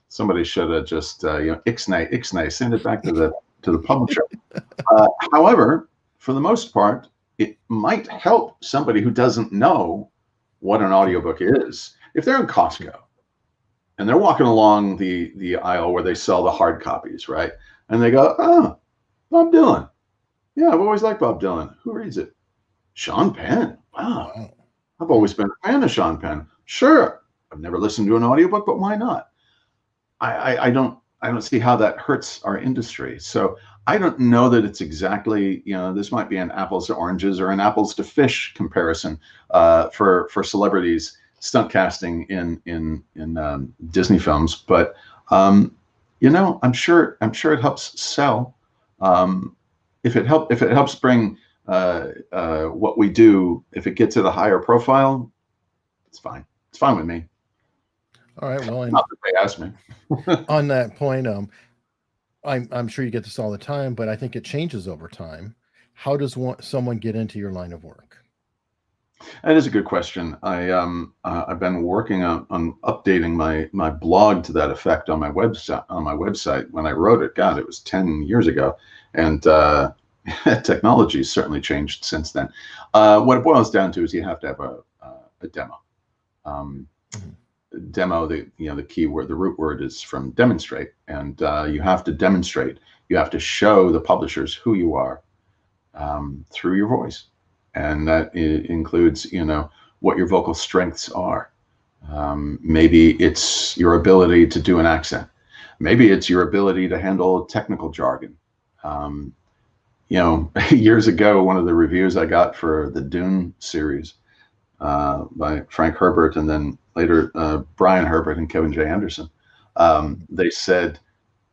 somebody should have just, ixnay, send it back to the publisher. However, for the most part, it might help somebody who doesn't know what an audiobook is. If they're in Costco and they're walking along the aisle where they sell the hard copies, right? And they go, oh, Bob Dylan. Yeah, I've always liked Bob Dylan. Who reads it? Sean Penn. Wow. Wow. I've always been a fan of Sean Penn. Sure. I've never listened to an audiobook, but why not? I don't see how that hurts our industry. So I don't know that it's exactly, this might be an apples to oranges or an apples to fish comparison for celebrities stunt casting in Disney films, but I'm sure it helps sell. If it helps bring what we do, if it gets at a higher profile, it's fine. It's fine with me. All right. Well, not that they asked me. On that point, I'm sure you get this all the time, but I think it changes over time. How does someone get into your line of work? That is a good question. I've been working on updating my blog to that effect on my website. When I wrote it, God, it was 10 years ago, and technology has certainly changed since then. What it boils down to is you have to have a demo. Demo, the keyword, the root word is from demonstrate, and you have to demonstrate. You have to show the publishers who you are through your voice, and that includes what your vocal strengths are. Maybe it's your ability to do an accent. Maybe it's your ability to handle technical jargon. Years ago, one of the reviews I got for the Dune series by Frank Herbert, and then later Brian Herbert and Kevin J. Anderson, they said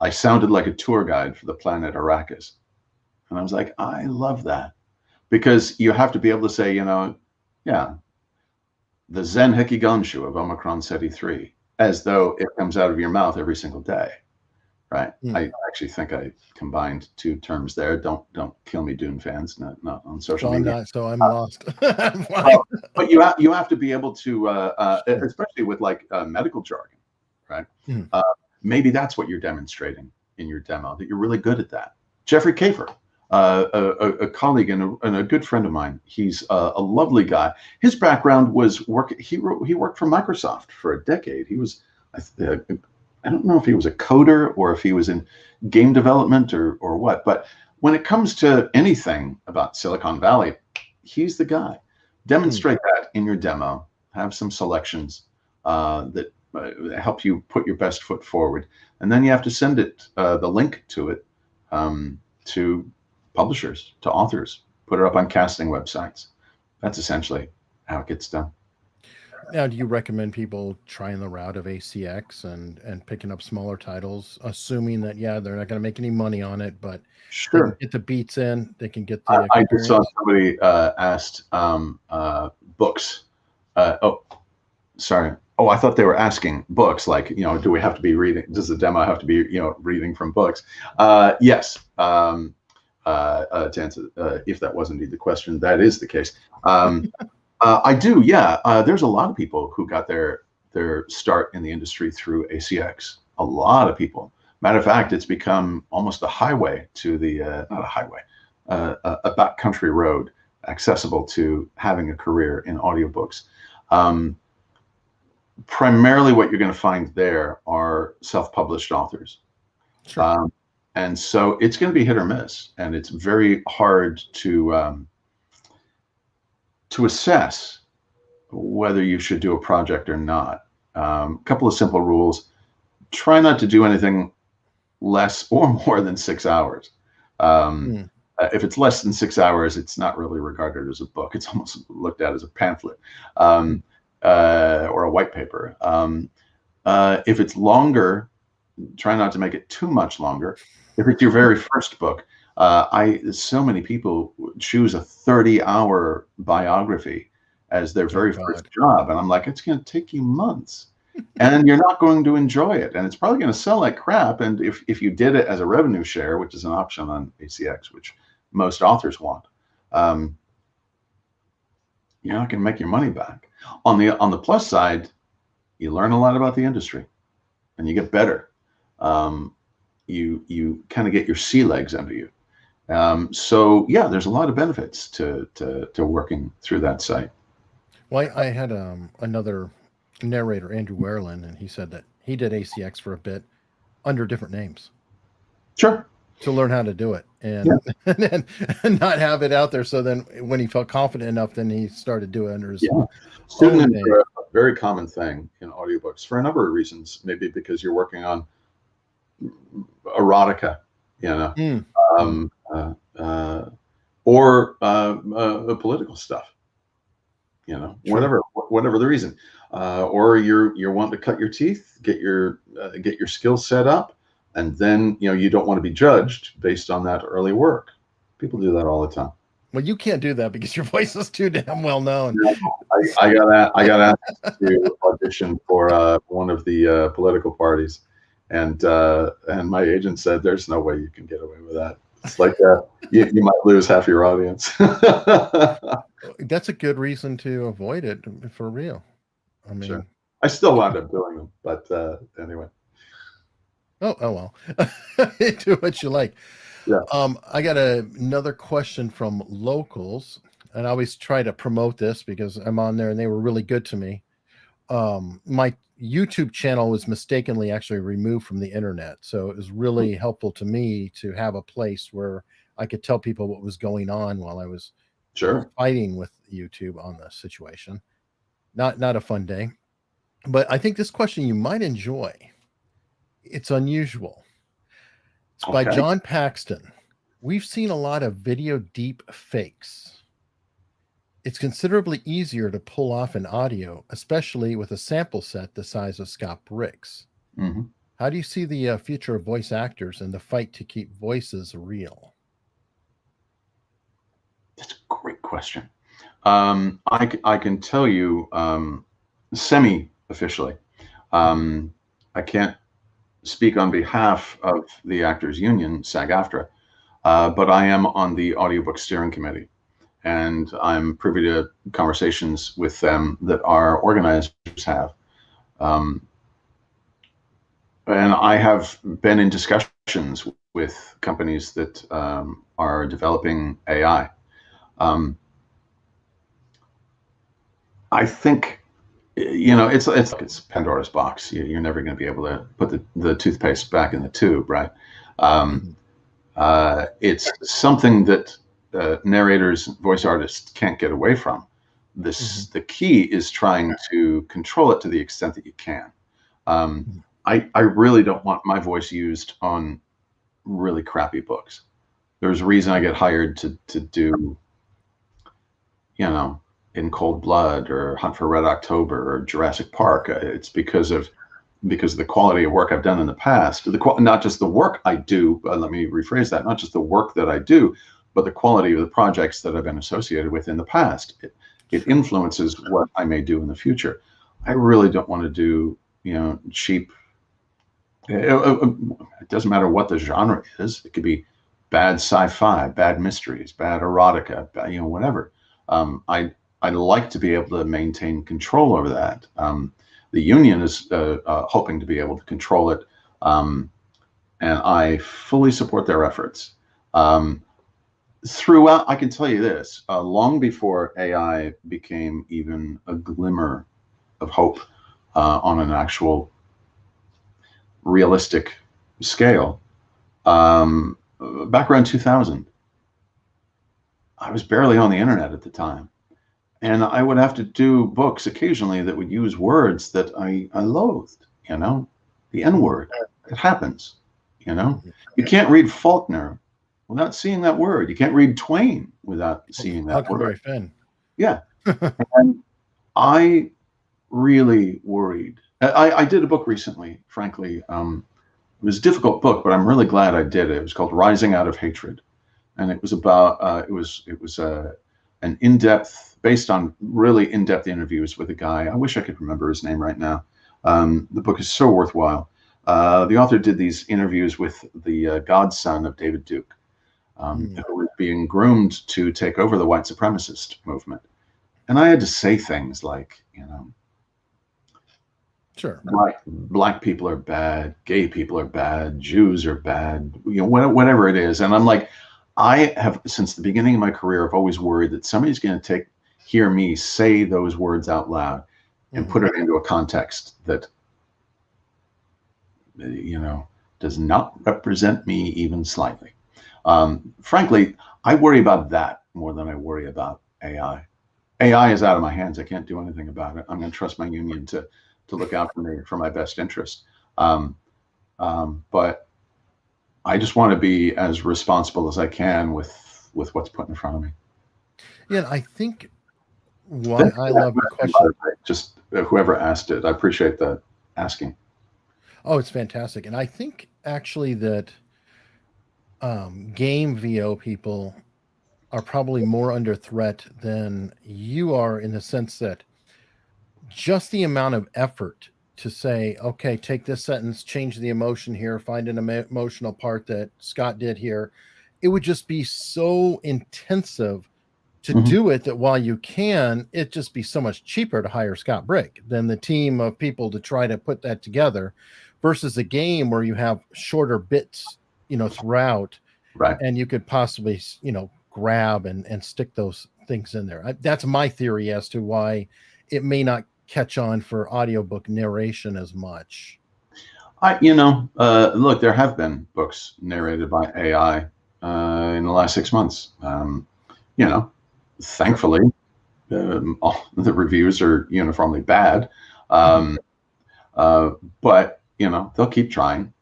I sounded like a tour guide for the planet Arrakis. And I was like, I love that, because you have to be able to say, yeah, the Zen Hikigonshu of Omicron Ceti 3, as though it comes out of your mouth every single day, right? I actually think I combined two terms there. Don't kill me, Dune fans, not on social media. I'm lost. But you have to be able to, especially with medical jargon, right? Maybe that's what you're demonstrating in your demo, that you're really good at that. Jeffrey Kafer, a colleague and a good friend of mine. He's a lovely guy. His background was he worked for Microsoft for a decade. He was, I don't know if he was a coder or if he was in game development or what, but when it comes to anything about Silicon Valley, he's the guy. Demonstrate that in your demo. Have some selections that help you put your best foot forward, and then you have to send it, the link to it, to publishers, to authors. Put it up on casting websites. That's essentially how it gets done. Now, do you recommend people trying the route of ACX and picking up smaller titles, assuming that they're not going to make any money on it, but sure, they can get the beats in, they can get the. I just saw somebody asked books. Sorry. Oh, I thought they were asking books, like, do we have to be reading? Does the demo have to be, reading from books? Yes. To answer, if that was indeed the question, that is the case. I do. Yeah. There's a lot of people who got their start in the industry through ACX. A lot of people. Matter of fact, it's become almost a highway to the, not a highway, a backcountry road accessible to having a career in audiobooks. Primarily what you're going to find there are self-published authors. Sure. And so it's going to be hit or miss, and it's very hard to assess whether you should do a project or not. A couple of simple rules: try not to do anything less or more than 6 hours. If it's less than 6 hours, it's not really regarded as a book. It's almost looked at as a pamphlet. Or a white paper. If it's longer, try not to make it too much longer. If it's your very first book, so many people choose a 30-hour biography as their very first job, and I'm like, it's going to take you months, and you're not going to enjoy it, and it's probably going to sell like crap. And if you did it as a revenue share, which is an option on ACX, which most authors want, you're not going to make your money back. On the plus side, you learn a lot about the industry, and you get better. You kind of get your sea legs under you. So yeah, there's a lot of benefits to working through that site. Well, I had another narrator, Andrew Werlin, and he said that he did ACX for a bit under different names. Sure. to learn how to do it, and Yeah. and not have it out there. So then when he felt confident enough, then he started doing it under his Yeah. own Pseudonyms name. are a very common thing in audiobooks for a number of reasons. Maybe because you're working on erotica, you know, Mm. um, or political stuff, you know, True. whatever the reason, or you're wanting to cut your teeth, get your skills set up, and then you don't want to be judged based on that early work. People do that all the time. Well, you can't do that because your voice is too damn well known. I got asked to audition for one of the political parties, and my agent said, "There's no way you can get away with that. It's like you might lose half your audience." That's a good reason to avoid it, for real. I mean, Sure. I still wound up doing them, but anyway. Oh well. Do what you like. Yeah. I got another question from locals, and I always try to promote this because I'm on there and they were really good to me. My YouTube channel was mistakenly actually removed from the internet, so it was really helpful to me to have a place where I could tell people what was going on while I was Sure. fighting with YouTube on the situation. Not a fun day, but I think this question you might enjoy. It's unusual. It's by Okay. John Paxton. We've seen a lot of video deep fakes. It's considerably easier to pull off in audio, especially with a sample set the size of Scott Brick's. Mm-hmm. How do you see the future of voice actors and the fight to keep voices real? That's a great question. I can tell you semi-officially. I can't speak on behalf of the Actors Union, SAG-AFTRA, but I am on the Audiobook Steering Committee, and I'm privy to conversations with them that our organizers have. And I have been in discussions with companies that are developing AI. I think, it's Pandora's box. You're never going to be able to put the toothpaste back in the tube, right? It's something that narrators, voice artists can't get away from. The key is trying to control it to the extent that you can. I really don't want my voice used on really crappy books. There's a reason I get hired to do, In Cold Blood or Hunt for Red October or Jurassic Park. It's because of the quality of work I've done in the past. Not just the work I do, let me rephrase that, not just the work that I do, but the quality of the projects that I've been associated with in the past. It influences what I may do in the future. I really don't want to do, cheap. It doesn't matter what the genre is. It could be bad sci-fi, bad mysteries, bad erotica, whatever. I'd like to be able to maintain control over that. The union is hoping to be able to control it, and I fully support their efforts. Throughout, I can tell you this, long before AI became even a glimmer of hope on an actual realistic scale, back around 2000, I was barely on the internet at the time. And I would have to do books occasionally that would use words that I loathed, the N word. It happens, You can't read Faulkner without seeing that word. You can't read Twain without seeing that word. Huckleberry Finn. Yeah. And I really worried. I did a book recently, frankly. It was a difficult book, but I'm really glad I did it. It was called Rising Out of Hatred. And it was about, it was an in-depth, based on really in-depth interviews with a guy. I wish I could remember his name right now. The book is so worthwhile. The author did these interviews with the godson of David Duke, who was being groomed to take over the white supremacist movement. And I had to say things like, sure, black people are bad, gay people are bad, Jews are bad, whatever it is. And I'm like, I have, since the beginning of my career, I've always worried that somebody's going to hear me say those words out loud and put it into a context that, does not represent me even slightly. Frankly, I worry about that more than I worry about AI. AI is out of my hands. I can't do anything about it. I'm going to trust my union to look out for me for my best interest. But I just want to be as responsible as I can with what's put in front of me. Yeah, I think why I love the question. Just whoever asked it, I appreciate the asking. Oh, it's fantastic. And I think actually that game VO people are probably more under threat than you are, in the sense that just the amount of effort to say, okay, take this sentence, change the emotion here, find an emotional part that Scott did here. It would just be so intensive to do it, that while you can, it'd just be so much cheaper to hire Scott Brick than the team of people to try to put that together, versus a game where you have shorter bits, throughout, right? And you could possibly, grab and stick those things in there. That's my theory as to why it may not catch on for audiobook narration as much. Look, there have been books narrated by AI in the last 6 months. Thankfully, all the reviews are uniformly bad, but they'll keep trying.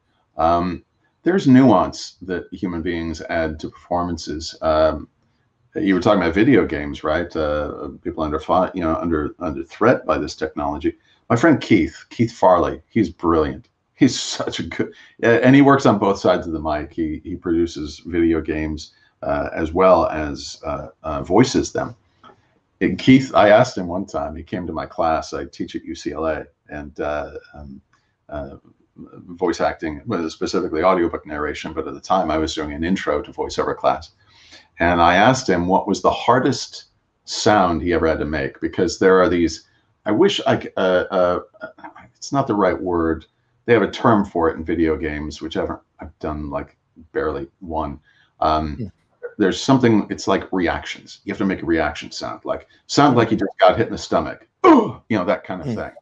There's nuance that human beings add to performances. You were talking about video games, right? People under threat by this technology. My friend Keith Farley, he's brilliant. He's such a good, and he works on both sides of the mic. He produces video games as well as voices them. And Keith, I asked him one time, he came to my class. I teach at UCLA, and voice acting, specifically audiobook narration, but at the time I was doing an intro to voiceover class. And I asked him what was the hardest sound he ever had to make, because there are these, I wish it's not the right word. They have a term for it in video games, which I've done like barely one. There's something, it's like reactions. You have to make a reaction sound like you just got hit in the stomach. That kind of thing.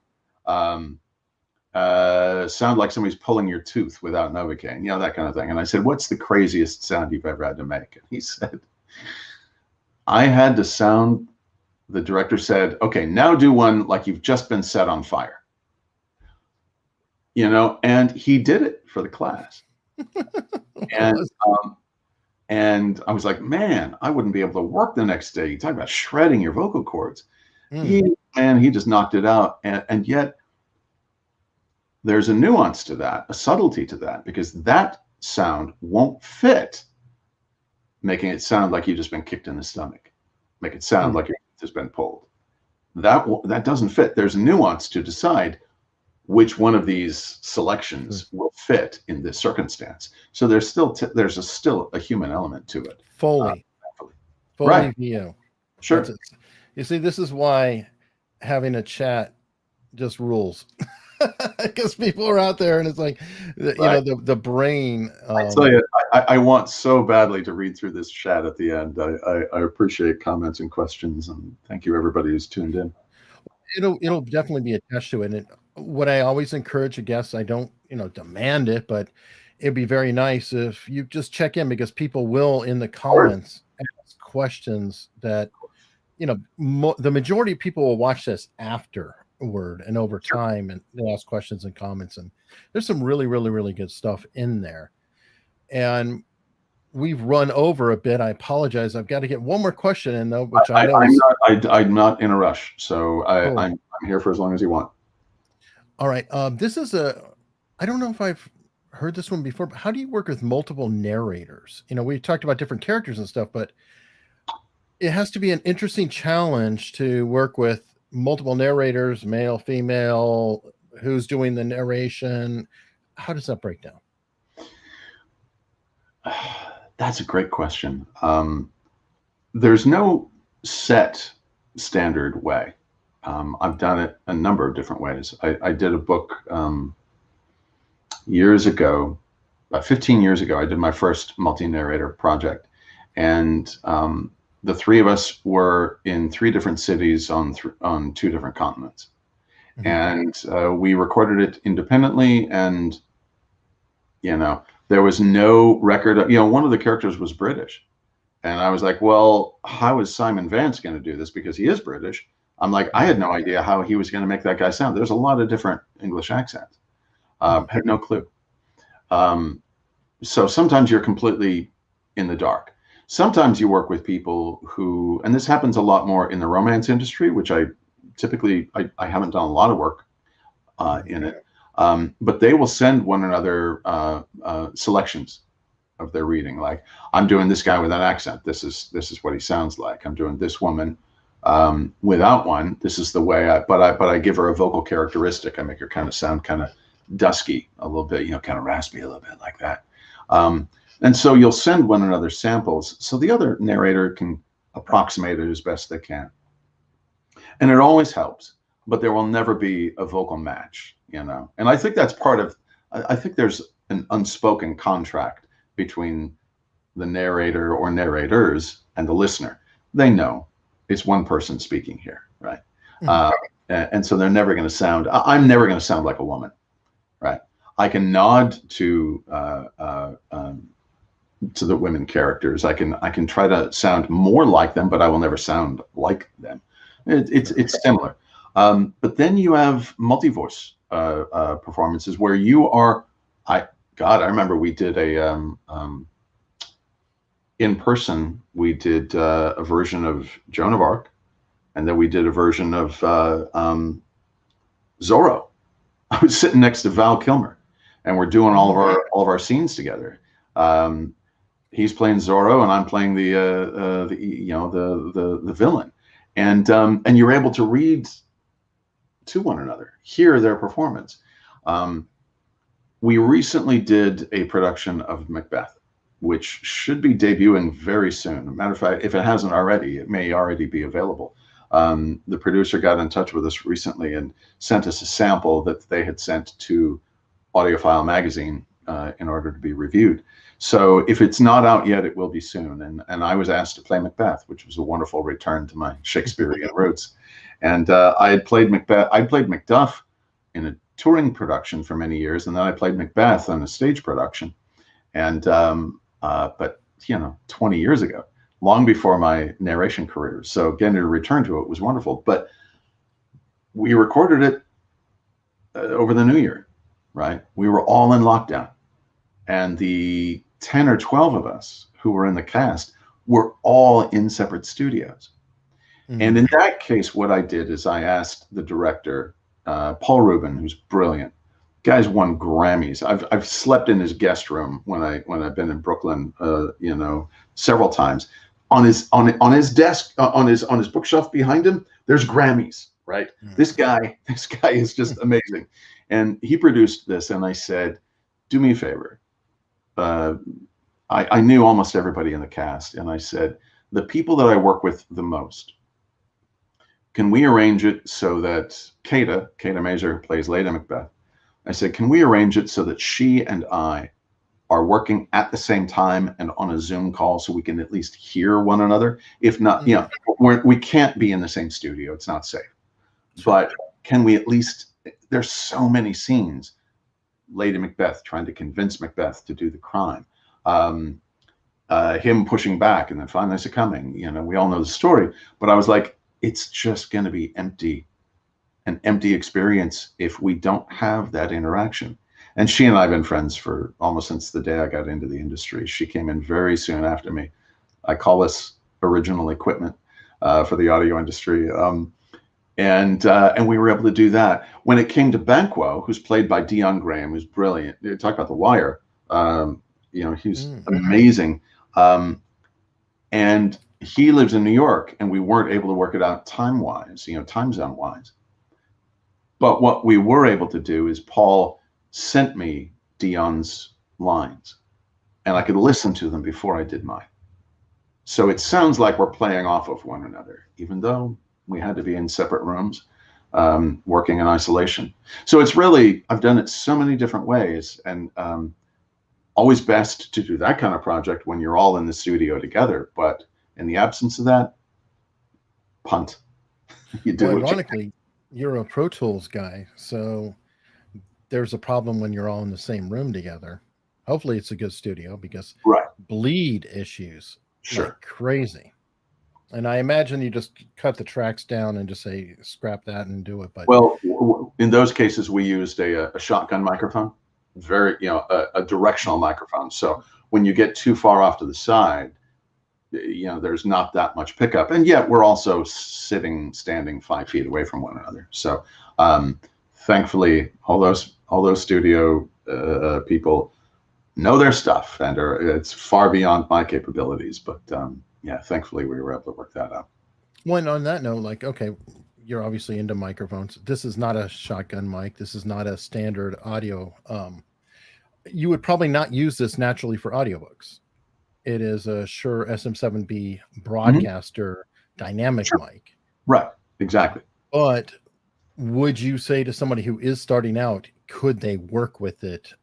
Sound like somebody's pulling your tooth without Novocaine, that kind of thing. And I said, what's the craziest sound you've ever had to make? And he said, I had to sound, the director said, okay, now do one like you've just been set on fire. And he did it for the class. And I was like, man, I wouldn't be able to work the next day. You talk about shredding your vocal cords. He just knocked it out. And yet there's a nuance to that, a subtlety to that, because that sound won't fit making it sound like you've just been kicked in the stomach. Make it sound like your tooth has been pulled. That doesn't fit. There's a nuance to decide which one of these selections will fit in this circumstance. So there's still a human element to it. Foley right. VO. Sure. You see, this is why having a chat just rules. Because people are out there, and it's like, the brain. I tell you, I want so badly to read through this chat at the end. I appreciate comments and questions, and thank you everybody who's tuned in. It'll definitely be attached to it. And what I always encourage a guest, I don't demand it, but it'd be very nice if you just check in, because people will in the comments ask questions that the majority of people will watch this afterward and over time, and they'll ask questions and comments, and there's some really, really, really good stuff in there. And we've run over a bit. I apologize. I've got to get one more question in, though, which I'm not in a rush, so I'm here for as long as you want. All right. This is I don't know if I've heard this one before, but how do you work with multiple narrators? We talked about different characters and stuff, but it has to be an interesting challenge to work with multiple narrators, male, female, who's doing the narration. How does that break down? That's a great question. There's no set standard way. I've done it a number of different ways. I did a book years ago, about 15 years ago. I did my first multi-narrator project, and the three of us were in 3 different cities on 2 different continents. And we recorded it independently, and You know, there was no record. One of the characters was British. And I was like, well, how is Simon Vance going to do this? Because he is British. I'm like, I had no idea how he was going to make that guy sound. There's a lot of different English accents. Had no clue. So sometimes you're completely in the dark. Sometimes you work with people who, and this happens a lot more in the romance industry, which I haven't done a lot of work in it. But they will send one another selections of their reading. Like, I'm doing this guy with an accent. This is what he sounds like. I'm doing this woman without one. This is the way but I give her a vocal characteristic. I make her kind of sound kind of dusky a little bit, kind of raspy a little bit like that. And so you'll send one another samples so the other narrator can approximate it as best they can. And it always helps, but there will never be a vocal match, And I think that's I think there's an unspoken contract between the narrator or narrators and the listener. They know it's one person speaking here, right? And so they're never going to sound, I'm never going to sound like a woman, right? I can nod to the women characters. I can try to sound more like them, but I will never sound like them. It's similar. But then you have multi-voice performances where you are, I remember we did in person, we did a version of Joan of Arc, and then we did a version of Zorro. I was sitting next to Val Kilmer, and we're doing all of our scenes together. He's playing Zorro, and I'm playing the villain, and you're able to read to one another, hear their performance. We recently did a production of Macbeth, which should be debuting very soon. Matter of fact, if it hasn't already, it may already be available. The producer got in touch with us recently and sent us a sample that they had sent to Audiophile Magazine in order to be reviewed. So if it's not out yet, it will be soon. And I was asked to play Macbeth, which was a wonderful return to my Shakespearean roots. And I had played Macbeth. I played Macduff in a touring production for many years, and then I played Macbeth on a stage production. And but 20 years ago, long before my narration career. So getting to return to it was wonderful. But we recorded it over the New Year, right? We were all in lockdown, and the 10 or 12 of us who were in the cast were all in separate studios. And in that case, what I did is I asked the director, Paul Rubin, who's brilliant. Guy's won Grammys. I've slept in his guest room when I've been in Brooklyn, several times. On his desk, on his bookshelf behind him, there's Grammys. Right? This guy is just amazing. And he produced this, and I said, "Do me a favor." I knew almost everybody in the cast, and I said, "The people that I work with the most, can we arrange it so that Kata Mazer plays Lady Macbeth? I said, can we arrange it so that she and I are working at the same time and on a Zoom call so we can at least hear one another? If not, we can't be in the same studio. It's not safe. But can we at least, there's so many scenes, Lady Macbeth trying to convince Macbeth to do the crime, him pushing back and then finally succumbing. We all know the story. But I was like, it's just going to be an empty experience if we don't have that interaction. And she and I have been friends for almost since the day I got into the industry. She came in very soon after me. I call this original equipment for the audio industry. And we were able to do that. When it came to Banquo, who's played by Dion Graham, who's brilliant. You talk about The Wire. He's amazing. And he lives in New York, and we weren't able to work it out time-wise, time zone-wise. But what we were able to do is Paul sent me Dion's lines, and I could listen to them before I did mine. So it sounds like we're playing off of one another, even though we had to be in separate rooms, working in isolation. So it's really, I've done it so many different ways, and always best to do that kind of project when you're all in the studio together. But in the absence of that, punt. You do. Well, ironically, you're a Pro Tools guy, so there's a problem when you're all in the same room together. Hopefully it's a good studio, because Right. bleed issues Sure. like crazy. And I imagine you just cut the tracks down and just say, scrap that and do it. But Well, in those cases, we used a shotgun microphone, very, a directional microphone. So when you get too far off to the side, there's not that much pickup. And yet we're also standing 5 feet away from one another. So thankfully, all those studio people know their stuff, and it's far beyond my capabilities. But yeah, thankfully we were able to work that out. when on that note, like, okay, you're obviously into microphones. This is not a shotgun mic. This is not a standard audio. You would probably not use this naturally for audiobooks. It is a Shure SM7B broadcaster dynamic Sure. mic. Right. Exactly. But would you say to somebody who is starting out, could they work with it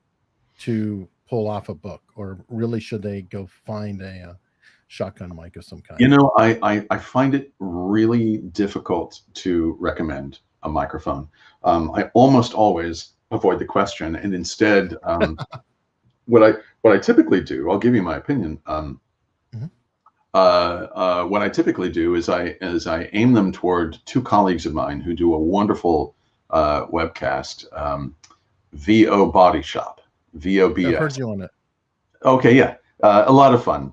to pull off a book, or really should they go find a shotgun mic of some kind? I find it really difficult to recommend a microphone. I almost always avoid the question, and instead, what I typically do, I'll give you my opinion. What I typically do is I aim them toward two colleagues of mine who do a wonderful webcast, VO Body Shop, VOBS. I've heard you on it. Okay, yeah. A lot of fun.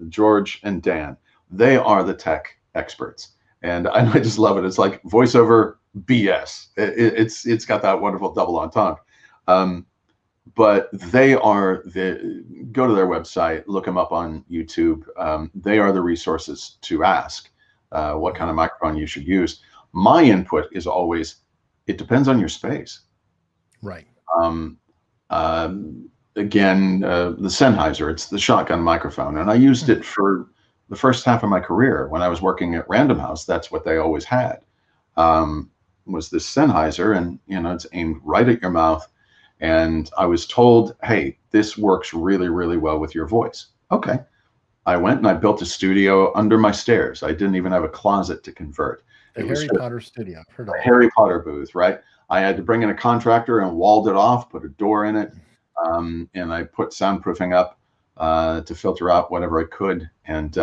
George and Dan, they are the tech experts, and I just love it. It's like voiceover BS. It's got that wonderful double entendre. But they are go to their website, look them up on YouTube. They are the resources to ask what kind of microphone you should use. My input is always, it depends on your space. Right. Again, the Sennheiser, it's the shotgun microphone. And I used it for the first half of my career. When I was working at Random House, that's what they always had, was this Sennheiser, and it's aimed right at your mouth. And I was told, hey, this works really, really well with your voice. Okay. I went and I built a studio under my stairs. I didn't even have a closet to convert. The Harry Potter studio. I've heard of it. Harry Potter booth, right? I had to bring in a contractor and walled it off, put a door in it. And I put soundproofing up to filter out whatever I could. And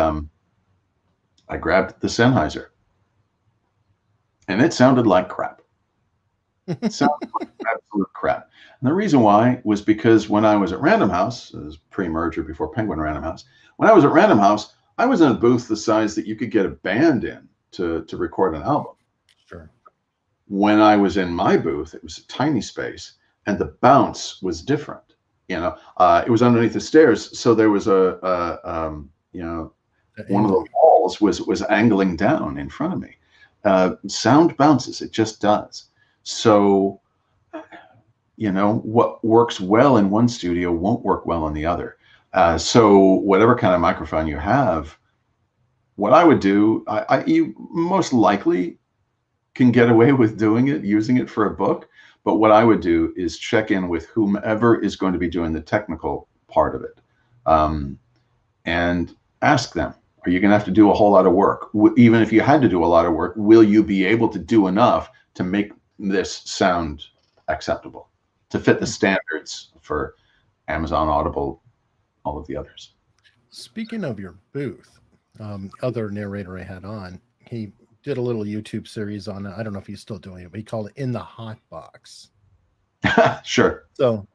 I grabbed the Sennheiser. And it sounded like crap. It sounded like absolute crap. And the reason why was because when I was at Random House, it was pre-merger before Penguin Random House, when I was at Random House, I was in a booth the size that you could get a band in to record an album. Sure. When I was in my booth, it was a tiny space, and the bounce was different. It was underneath the stairs, so there was one of the walls was angling down in front of me. Sound bounces, it just does. So, what works well in one studio won't work well in the other. So whatever kind of microphone you have, what I would do, you most likely can get away with using it for a book. But what I would do is check in with whomever is going to be doing the technical part of it, and ask them, are you going to have to do a whole lot of work? Even if you had to do a lot of work, will you be able to do enough to make this sound acceptable, to fit the standards for Amazon, Audible, all of the others? Speaking of your booth, other narrator I had on, he did a little YouTube series on it. I don't know if he's still doing it, but he called it In the Hot Box. Sure. So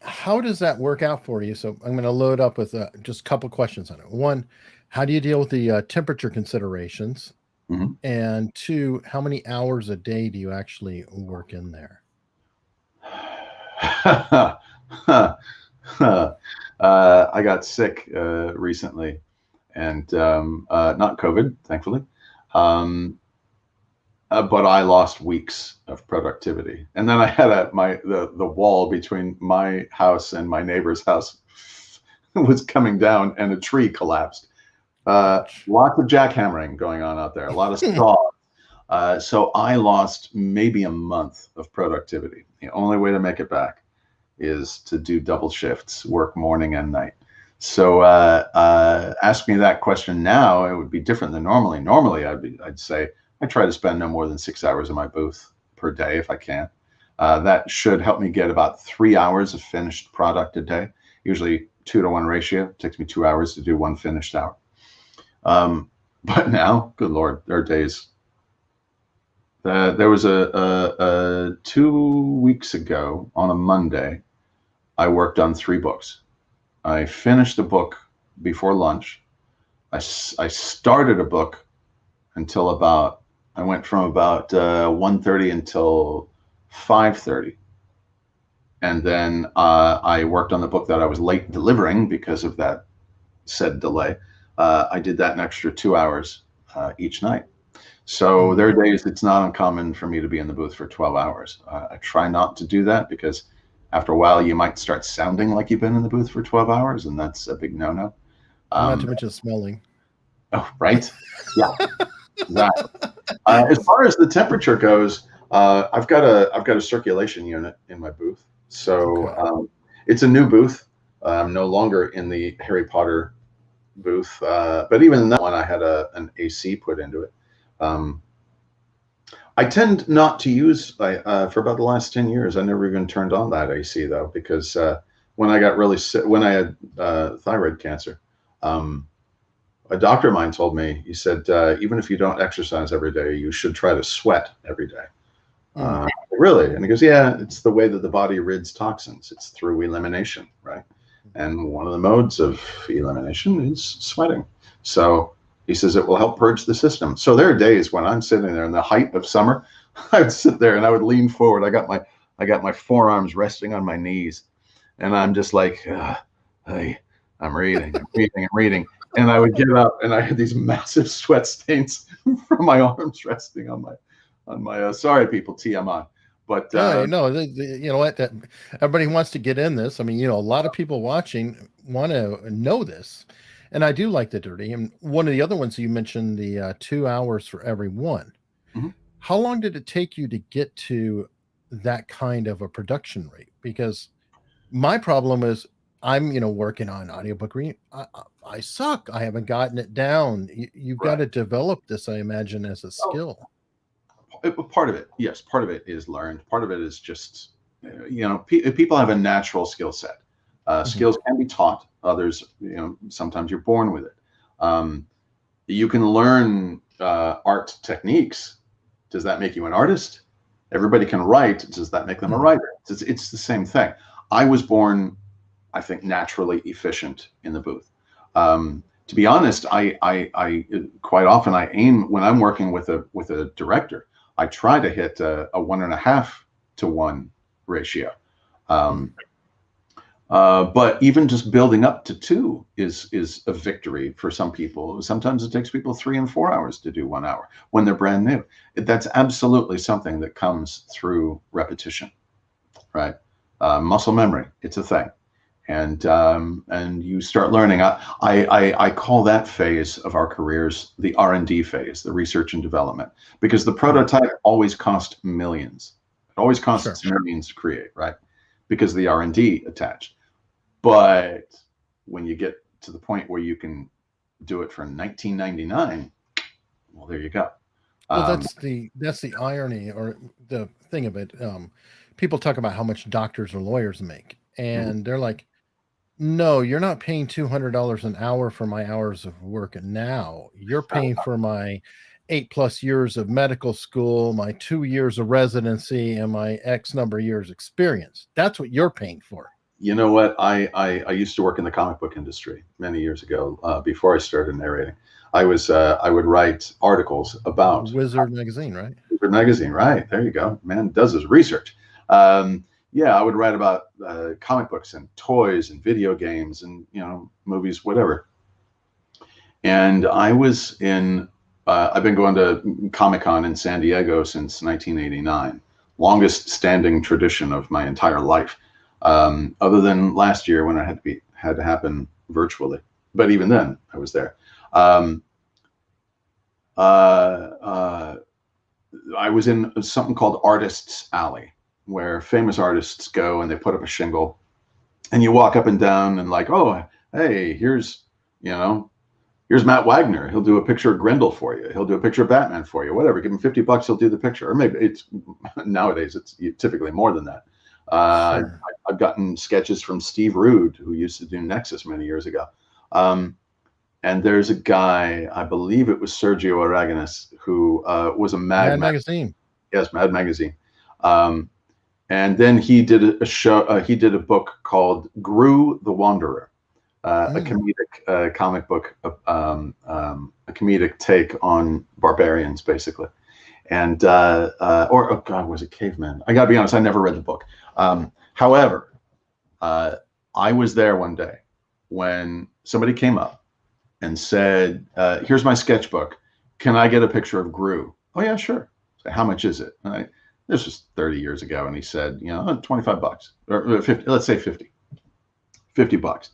how does that work out for you? So I'm going to load up with just a couple questions on it. One, how do you deal with the temperature considerations? Mm-hmm. And two, how many hours a day do you actually work in there? I got sick recently, and not COVID, thankfully. But I lost weeks of productivity, and then I had the wall between my house and my neighbor's house was coming down, and a tree collapsed. Lots of jackhammering going on out there, a lot of saw. So I lost maybe a month of productivity. The only way to make it back is to do double shifts, work morning and night. So ask me that question now, it would be different than normally. Normally I'd say I try to spend no more than 6 hours in my booth per day if I can. That should help me get about 3 hours of finished product a day, usually 2-to-1 ratio. It takes me 2 hours to do one finished hour. But now, good Lord, there are days. There was a 2 weeks ago on a Monday, I worked on 3 books. I finished a book before lunch. I started a book until about, I went from about 1:30 until 5:30. And then I worked on the book that I was late delivering because of that said delay. I did that an extra 2 hours each night. So there are days it's not uncommon for me to be in the booth for 12 hours. I try not to do that because after a while you might start sounding like you've been in the booth for 12 hours, and that's a big no-no. Not too much of smelling. Oh, right. Yeah, exactly. As far as the temperature goes, I've got a circulation unit in my booth. So it's a new booth. I'm no longer in the Harry Potter booth, but even in that one, I had an AC put into it. I tend not to use, for about the last 10 years, I never even turned on that AC though, because when I got really sick, when I had thyroid cancer, a doctor of mine told me, he said, even if you don't exercise every day, you should try to sweat every day. Really? And he goes, yeah, it's the way that the body rids toxins. It's through elimination, right? And one of the modes of elimination is sweating. So he says it will help purge the system. So there are days when I'm sitting there in the height of summer, I would sit there and I would lean forward. I got my forearms resting on my knees, and I'm just like, hey, I'm reading. And I would get up, and I had these massive sweat stains from my arms resting on my. Sorry, people, TMI. But no, you know what? Everybody wants to get in this. I mean, a lot of people watching want to know this, and I do like the dirty. And one of the other ones you mentioned, the 2 hours for every one. Mm-hmm. How long did it take you to get to that kind of a production rate? Because my problem is I'm, working on audiobook reading. I suck. I haven't gotten it down. You've got to develop this, I imagine, as a skill. Part of it, yes. Part of it is learned. Part of it is just, people have a natural skill set. Skills can be taught. Others, sometimes you're born with it. You can learn art techniques. Does that make you an artist? Everybody can write. Does that make them a writer? It's the same thing. I was born, I think, naturally efficient in the booth. To be honest, I quite often I aim when I'm working with a director. I try to hit a 1.5-to-1 ratio. But even just building up to 2 is a victory for some people. Sometimes it takes people 3 and 4 hours to do 1 hour when they're brand new. That's absolutely something that comes through repetition, right? Muscle memory, it's a thing. And you start learning. I call that phase of our careers the R&D phase, the research and development, because the prototype always costs millions. It always costs millions to create, right? Because of the R&D attached. But when you get to the point where you can do it for $19.99, well, there you go. Well, that's the irony or the thing of it. People talk about how much doctors or lawyers make, and they're like, no, you're not paying $200 an hour for my hours of work now. You're paying for my 8+ years of medical school, my 2 years of residency, and my X number of years experience. That's what you're paying for. You know what? I used to work in the comic book industry many years ago, before I started narrating. I would write articles about Wizard magazine, right? Wizard magazine, right? There you go. Man does his research. Yeah, I would write about comic books and toys and video games and movies, whatever. And I was in. I've been going to Comic-Con in San Diego since 1989, longest standing tradition of my entire life, other than last year when it had to happen virtually. But even then, I was there. I was in something called Artists Alley, where famous artists go and they put up a shingle, and you walk up and down and like, oh, hey, here's Here's Matt Wagner. He'll do a picture of Grendel for you. He'll do a picture of Batman for you. Whatever. Give him $50. He'll do the picture. Or maybe it's nowadays it's typically more than that. Sure. I've gotten sketches from Steve Rude, who used to do Nexus many years ago. And there's a guy, I believe it was Sergio Aragonés, who was a Mad Magazine. Yes, Mad Magazine. And then he did a show. He did a book called Gru the Wanderer, a comedic comic book, a comedic take on barbarians, basically. And or oh God, was it Caveman? I got to be honest, I never read the book. However, I was there one day when somebody came up and said, "Here's my sketchbook. Can I get a picture of Gru?" Oh yeah, sure. So, how much is it? This was 30 years ago, and he said, you know, $25 or 50. Let's say 50. $50.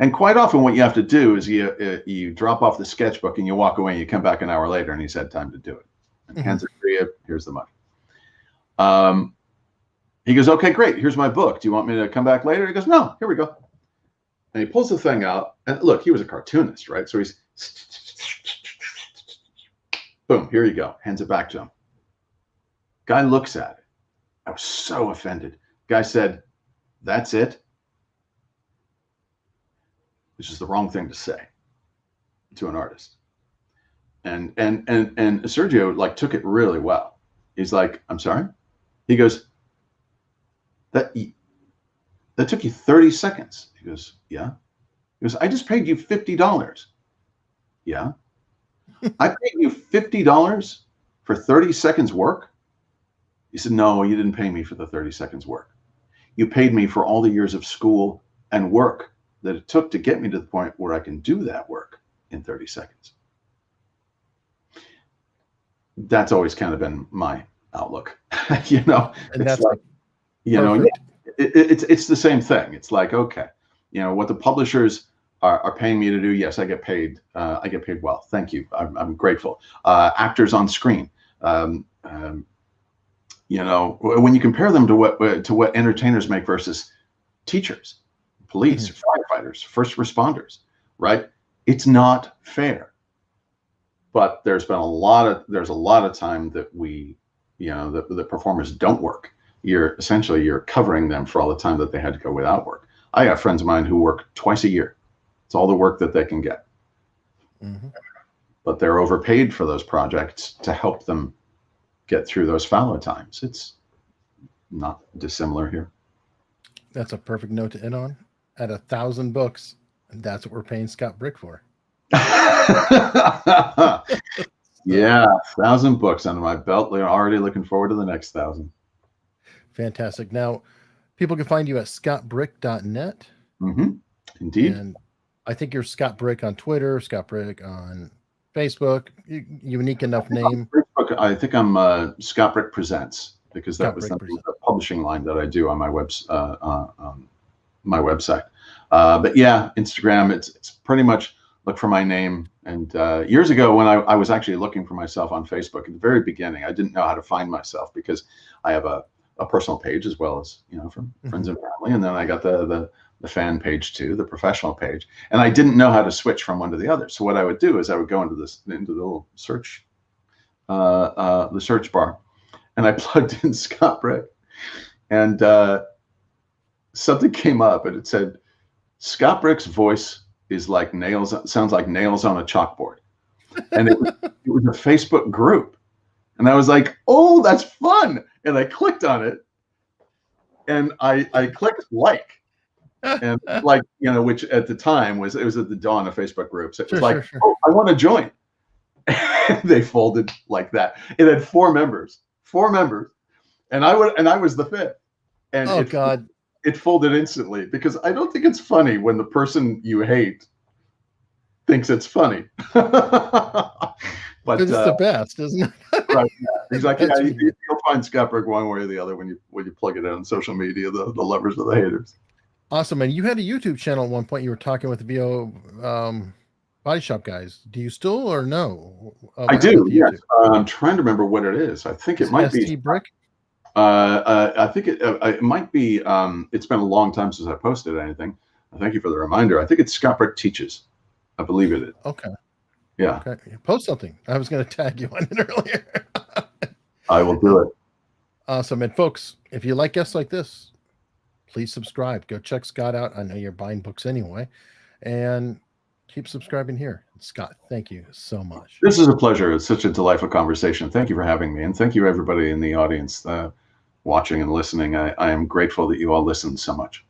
And quite often, what you have to do is you drop off the sketchbook and you walk away, and you come back an hour later, and he's had time to do it. And hands it to you. Here's the money. He goes, "Okay, great. Here's my book. Do you want me to come back later?" He goes, "No. Here we go." And he pulls the thing out, and look, he was a cartoonist, right? So he's boom. Here you go. Hands it back to him. Guy looks at it. I was so offended. Guy said, "That's it," which is the wrong thing to say to an artist. And Sergio like took it really well. He's like, "I'm sorry." He goes, that took you 30 seconds. He goes, "Yeah." He goes, "I just paid you $50. "Yeah." "I paid you $50 for 30 seconds work?" He said, "No, you didn't pay me for the 30 seconds work. You paid me for all the years of school and work that it took to get me to the point where I can do that work in 30 seconds. That's always kind of been my outlook. You know, And it's that's like, you know, it's the same thing. It's like, okay, you know, what the publishers are paying me to do. Yes, I get paid. I get paid well. Thank you. I'm grateful. Actors on screen. You know, when you compare them to what entertainers make versus teachers, police, firefighters, first responders, right? It's not fair. But there's a lot of time that we, you know, the performers don't work. You're covering them for all the time that they had to go without work. I have friends of mine who work twice a year. It's all the work that they can get. But they're overpaid for those projects to help them get through those fallow times. It's not dissimilar here. That's a perfect note to end on. At 1,000 books, that's what we're paying Scott Brick for. Yeah, 1,000 books under my belt. They're already looking forward to the next 1,000. Fantastic. Now, people can find you at scottbrick.net. Indeed. And I think you're Scott Brick on Twitter, Scott Brick on Facebook. Unique enough name. Facebook, I think I'm Scott Brick Presents, because that was the publishing line that I do on my my website. But yeah, Instagram, it's pretty much look for my name. And years ago, when I was actually looking for myself on Facebook, at the very beginning, I didn't know how to find myself, because I have a personal page as well as, you know, from friends and family. And then I got the fan page too, the professional page. And I didn't know how to switch from one to the other. So what I would do is I would go into the little search, the search bar, and I plugged in Scott Brick, and something came up, and it said, "Scott Brick's voice is like sounds like nails on a chalkboard." And it was a Facebook group. And I was like, "Oh, that's fun." And I clicked on it, and I clicked like, and like, you know, which at the time was at the dawn of Facebook groups. It was "Oh, I want to join." They folded like that. It had 4 members, and I was the 5th. And it folded instantly, because I don't think it's funny when the person you hate thinks it's funny. But it's the best, isn't it? Right, yeah, exactly. Yeah, you'll find Scott Brick one way or the other when you plug it in on social media, the lovers or the haters. Awesome. And you had a YouTube channel at one point. You were talking with the VO Body Shop guys. Do you still, or no? I do. Yes. I'm trying to remember what it is. I think it might be Brick. I think it might be. It's been a long time since I posted anything. Thank you for the reminder. I think it's Scott Brick Teaches. I believe it is. Okay. Yeah, Okay. Post something. I was going to tag you on it earlier. I will do it. Awesome. And folks, if you like guests like this, please subscribe. Go check Scott out. I know you're buying books anyway. And keep subscribing here. Scott, thank you so much. This is a pleasure. It's such a delightful conversation. Thank you for having me. And thank you, everybody in the audience watching and listening. I am grateful that you all listened so much.